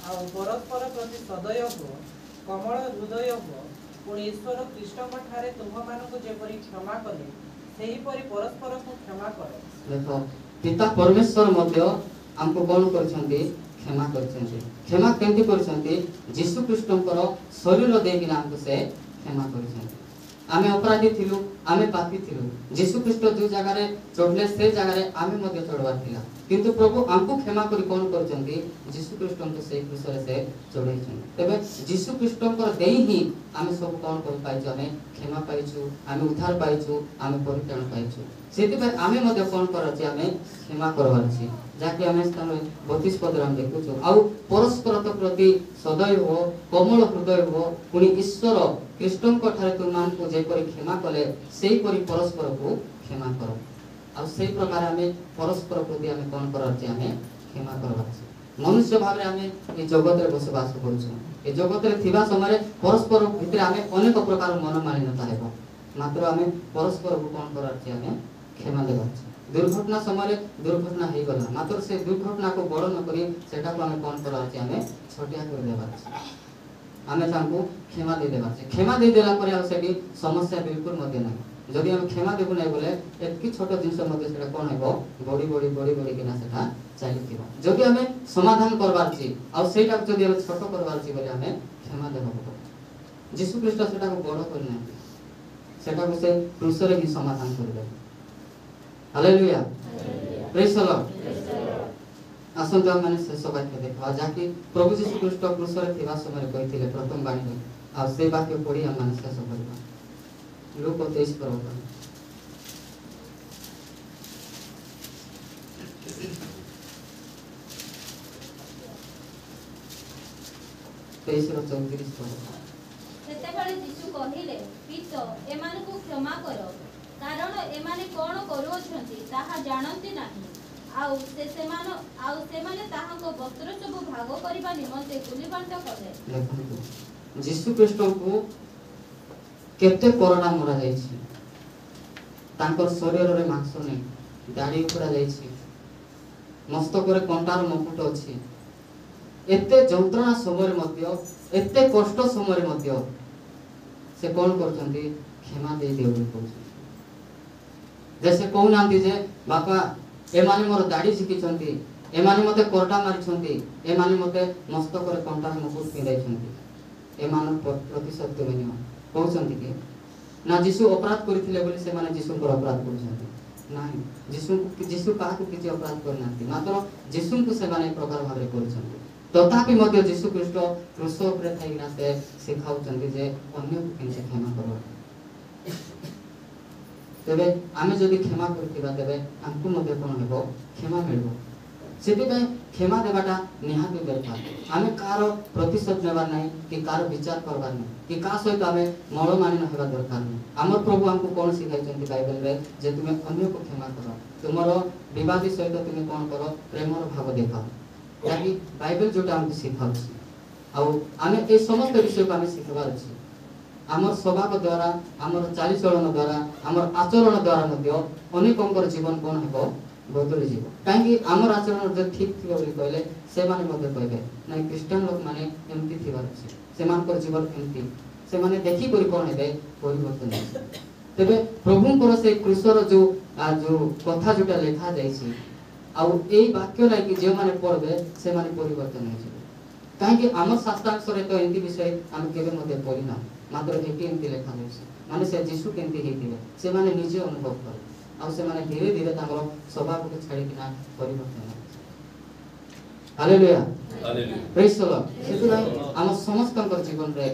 ଆଉ ପରସ୍ପର ପ୍ରତି ସଦୟ ହୁଅ, କମଳ ହୃଦୟ ହୁଅ, ପୁଣି ଈଶ୍ୱର ଖ୍ରୀଷ୍ଟଙ୍କ ଠାରେ ତୁମମାନଙ୍କୁ ଯେପରି କ୍ଷମା କଲେ ସେହିପରି ପରସ୍ପରକୁ କ୍ଷମା କର। ଦେଖ ପିତା ପରମେଶ୍ୱର ମଧ୍ୟ ଆମକୁ କ'ଣ କରିଛନ୍ତି କ୍ଷମା କରିଛନ୍ତି। କ୍ଷମା କେମିତି କରିଛନ୍ତି ଯୀଶୁ ଖ୍ରୀଷ୍ଟଙ୍କର ଶରୀର ଦେଇକିନା ଆମକୁ ସେ କ୍ଷମା କରିଛନ୍ତି। ଆମେ ଅପରାଧୀ ଥିଲୁ, ଆମେ ପାପୀ ଥିଲୁ, ଯୀଶୁ ଖ୍ରୀଷ୍ଟ ଯେଉଁ ଜାଗାରେ ଚଢ଼ିଲେ ସେ ଜାଗାରେ ଆମେ ମଧ୍ୟ ଚଢ଼ିବାର ଥିଲା, କିନ୍ତୁ ପ୍ରଭୁ ଆମକୁ କ୍ଷମା କରି କ'ଣ କରିଛନ୍ତି ଯୀଶୁ ଖ୍ରୀଷ୍ଟଙ୍କୁ ସେଇ କ୍ରୁଶରେ ସେ ଚଢ଼େଇଛନ୍ତି। ତେବେ ଯୀଶୁ ଖ୍ରୀଷ୍ଟଙ୍କର ଦେଇ ହିଁ ଆମେ ସବୁ କ'ଣ କରିପାଇଛୁ ଆମେ କ୍ଷମା ପାଇଛୁ, ଆମେ ଉଦ୍ଧାର ପାଇଛୁ, ଆମେ ପରିତ୍ରାଣ ପାଇଛୁ। ସେଥିପାଇଁ ଆମେ ମଧ୍ୟ କ'ଣ କରାଉଛି ଆମେ କ୍ଷମା କରିବାର ଅଛି, ଯାହାକି ଆମେ ସ୍ଥାନରେ 32 ପଦରେ ଆମେ ଦେଖୁଛୁ। ଆଉ ପରସ୍ପର ପ୍ରତି ସଦୟ ହୁଅ, କୋମଳ ହୃଦୟ ହୁଅ, ପୁଣି ଈଶ୍ୱର ଖ୍ରୀଷ୍ଟଙ୍କ ଠାରେ ତୁମମାନଙ୍କୁ ଯେପରି କ୍ଷମା କଲେ ସେହିପରି ପରସ୍ପରକୁ କ୍ଷମା କର। ଆଉ ସେଇ ପ୍ରକାର ଆମେ ପରସ୍ପର ପ୍ରତି ଆମେ କ'ଣ କରାଉଛି ଆମେ କ୍ଷମା କରିବାର ଅଛି। ମନୁଷ୍ୟ ଭାବରେ ଆମେ ଏ ଜଗତରେ ବସବାସ କରୁଛୁ, ଏ ଜଗତରେ ଥିବା ସମୟରେ ପରସ୍ପର ଭିତରେ ଆମେ ଅନେକ ପ୍ରକାର ମନମାଳିନ୍ୟତା ହେବ, ମାତ୍ର ଆମେ ପରସ୍ପରକୁ କ'ଣ କରାଉଛି ଆମେ କ୍ଷମା ଦେବାର ଅଛି। ଦୁର୍ଘଟଣା ସମୟରେ ଦୁର୍ଘଟଣା ହେଇଗଲା, ମାତ୍ର ସେ ଦୁର୍ଘଟଣାକୁ ବଡ଼ ନ କରି ସେଟାକୁ ଆମେ କ'ଣ କରାଉଛି ଆମେ ଛୋଟିଆ କରିଦେବାର ଅଛି। ଆମେ ତାଙ୍କୁ କ୍ଷମା ଦେଇଦେବାର ଅଛି। କ୍ଷମା ଦେଇଦେଲା ପରେ ଆଉ ସେଠି ସମସ୍ୟା ବିଲକୁଲ ମଧ୍ୟ ନାହିଁ। ଯଦି ଆମେ କ୍ଷମା ଦେବୁ ନାହିଁ ବୋଲେ ଏତିକି ଛୋଟ ଜିନିଷ ମଧ୍ୟ ସେଟା କ'ଣ ହେବ ବଢ଼ିକିନା ସେଟା ଚାଲିଥିବ। ଯଦି ଆମେ ସମାଧାନ କରିବାର ଅଛି ଆଉ ସେଇଟାକୁ ଯଦି ଆମେ ଛୋଟ କରିବାର ଅଛି ବୋଲେ ଆମେ କ୍ଷମା ଦେବାକୁ ପଡ଼ିବ। ଯୀଶୁ ଖ୍ରୀଷ୍ଟ ସେଟାକୁ ବଡ଼ କରିନାହାନ୍ତି, ସେଟାକୁ ସେ କ୍ରୁଶରେ ହିଁ ସମାଧାନ କରିଦେବେ। ହାଲେଲୁୟା, ପ୍ରେଜ୍ ଦ ଲର୍ଡ। ଆସନ୍ତୁ ଆମେ ଶେଷ ବାକ୍ୟ ଦେଖିବା, ଯାହାକି ପ୍ରଭୁ ଯୀଶୁ ଖ୍ରୀଷ୍ଟ କ୍ରୁଶରେ ଥିବା ସମୟରେ କହିଥିଲେ ପ୍ରଥମ ବାଣୀରେ। ଆଉ ସେଇ ବାକ୍ୟ ପଢ଼ି ଆମେ ଶେଷ କରିବା। ଲୁକ 23 ପର୍ବ 23:34 ପର୍ବ। ସେତେବେଳେ ଯୀଶୁ କହିଲେ, ପିତ ଏମାନଙ୍କୁ କ୍ଷମା କର, କାରଣ ଏମାନେ କ'ଣ କରୁଅଛନ୍ତି ତାହା ଜାଣନ୍ତି ନାହିଁ। ଆଉ ସେମାନେ ତାହାଙ୍କ ବସ୍ତ୍ର ସବୁ ଭାଗ କରିବା ନିମନ୍ତେ ଗୁଲିବାଣ୍ଟ କଲେ। ଦେଖନ୍ତୁ ଯୀଶୁ ଖ୍ରୀଷ୍ଟଙ୍କୁ କେତେ କରୋନା ମରା ଯାଇଛି, ତାଙ୍କର ଶରୀରରେ ମାଂସ ନାହିଁ, ଦାଢ଼ି ଉପରା ଯାଇଛି, ମସ୍ତକରେ କଣ୍ଟାର ମୁକୁଟ ଅଛି। ଏତେ ଯନ୍ତ୍ରଣା ସମୟରେ ମଧ୍ୟ, ଏତେ କଷ୍ଟ ସମୟରେ ମଧ୍ୟ ସେ କ'ଣ କରୁଛନ୍ତି କ୍ଷମା ଦେଇଦିଅ ବୋଲି କହୁଛନ୍ତି। ଯେ ସେ କହୁନାହାନ୍ତି ଯେ ବାପା ଏମାନେ ମୋର ଦାଢ଼ି ଝିକିଛନ୍ତି, ଏମାନେ ମୋତେ କଣ୍ଟା ମାରିଛନ୍ତି, ଏମାନେ ମୋତେ ମସ୍ତକରେ କଣ୍ଟାର ମୁକୁଟ ପିନ୍ଧାଇଛନ୍ତି, ଏମାନଙ୍କ ପ୍ରତିଶୋଧ ତୁମେ ନିଅ କହୁଛନ୍ତି କି? ନା ଯୀଶୁ ଅପରାଧ କରିଥିଲେ ବୋଲି ସେମାନେ ଯୀଶୁଙ୍କର ଅପରାଧ କରୁଛନ୍ତି? ନାହିଁ, ଯୀଶୁ କାହାକୁ କିଛି ଅପରାଧ କରିନାହାନ୍ତି, ମାତ୍ର ଯୀଶୁଙ୍କୁ ସେମାନେ ଏ ପ୍ରକାର ଭାବରେ କରୁଛନ୍ତି। ତଥାପି ମଧ୍ୟ ଯୀଶୁ ଖ୍ରୀଷ୍ଟ କ୍ରୁଶ ଉପରେ ଥାଇକିନା ସେ ଶିଖାଉଛନ୍ତି ଯେ ଅନ୍ୟକୁ କେମିତି କ୍ଷମା କରିବା। ତେବେ ଆମେ ଯଦି କ୍ଷମା କରିଥିବା ତେବେ ଆମକୁ ମଧ୍ୟ କ'ଣ ହେବ କ୍ଷମା ମିଳିବ। ସେଥିପାଇଁ କ୍ଷମା ଦେବାଟା ନିହାତି ଦରକାର। ଆମେ କାହାର ପ୍ରତିଶୋଧ ନେବାର ନାହିଁ କି କାହାର ବିଚାର କରବାର ନାହିଁ କି କାହା ସହିତ ଆମେ ମଳମାଳିନ ହେବା ଦରକାର ନାହିଁ। ଆମର ପ୍ରଭୁ ଆମକୁ କ'ଣ ଶିଖାଇଛନ୍ତି ବାଇବେଲରେ ଯେ ତୁମେ ଅନ୍ୟକୁ କ୍ଷମା କର, ତୁମର ବିବାଦୀ ସହିତ ତୁମେ କ'ଣ କର, ପ୍ରେମର ଭାବ ଦେଖାଅ। ଯାହାକି ବାଇବେଲ ଯୋଉଟା ଆମକୁ ଶିଖାଉଛି। ଆଉ ଆମେ ଏ ସମସ୍ତ ବିଷୟକୁ ଆମେ ଶିଖିବାର ଅଛି। ଆମର ସ୍ୱଭାବ ଦ୍ୱାରା, ଆମର ଚାଲିଚଳନ ଦ୍ୱାରା, ଆମର ଆଚରଣ ଦ୍ୱାରା ମଧ୍ୟ ଅନେକଙ୍କର ଜୀବନ କ'ଣ ହେବ, ବଦଳିଯିବ। କାହିଁକି ଆମର ଆଚରଣ ଯଦି ଠିକ୍ ଥିବ ବୋଲି କହିଲେ ସେମାନେ ମଧ୍ୟ କହିବେ ନାଇଁ ଖ୍ରୀଷ୍ଟିଆନ ଲୋକମାନେ ଏମିତି ଥିବାର ଅଛି, ସେମାନଙ୍କର ଜୀବନ ଏମିତି, ସେମାନେ ଦେଖିକରି କ'ଣ ହେବେ, ପରିବର୍ତ୍ତନ ହେବେ। ତେବେ ପ୍ରଭୁଙ୍କର ସେଇ କ୍ରୁଶର ଯୋଉ କଥା ଯୋଉଟା ଲେଖାଯାଇଛି, ଆଉ ଏଇ ବାକ୍ୟ ଲାଗି ଯେଉଁମାନେ ପଢ଼ିବେ ସେମାନେ ପରିବର୍ତ୍ତନ ହେଇଯିବେ। କାହିଁକି ଆମର ଶାସ୍ତ୍ରାଂଶରେ ତ ଏମିତି ବିଷୟ ଆମେ କେବେ ମଧ୍ୟ ପଢ଼ିନା, ମାତ୍ର ଏଠି ଏମିତି ଲେଖାଯାଇଛି। ମାନେ ସେ ଯୀଶୁ କେମିତି ହେଇଥିବେ ସେମାନେ ନିଜେ ଅନୁଭବ କରେ, ଆଉ ସେମାନେ ଧୀରେ ଧୀରେ ତାଙ୍କର ସ୍ୱଭାବକୁ ଛାଡ଼ିକିନା ପରିବର୍ତ୍ତନ ହେବେ। ହାଲେଲୁୟା, ପ୍ରେଜ୍ ଦ ଲର୍ଡ। ସେଥିପାଇଁ ଆମ ସମସ୍ତଙ୍କର ଜୀବନରେ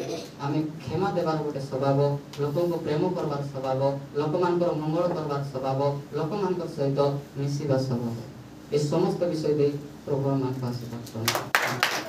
ଆମେ କ୍ଷମା ଦେବାର ଗୋଟେ ସ୍ୱଭାବ, ଲୋକଙ୍କୁ ପ୍ରେମ କରିବାର ସ୍ୱଭାବ, ଲୋକମାନଙ୍କର ମଙ୍ଗଳ କରିବାର ସ୍ୱଭାବ, ଲୋକମାନଙ୍କ ସହିତ ମିଶିବା ସ୍ୱଭାବ, ଏ ସମସ୍ତ ବିଷୟ ଦେଇ ପ୍ରଭୁ ଆମମାନଙ୍କୁ ଆଶୀର୍ବାଦ କରନ୍ତୁ।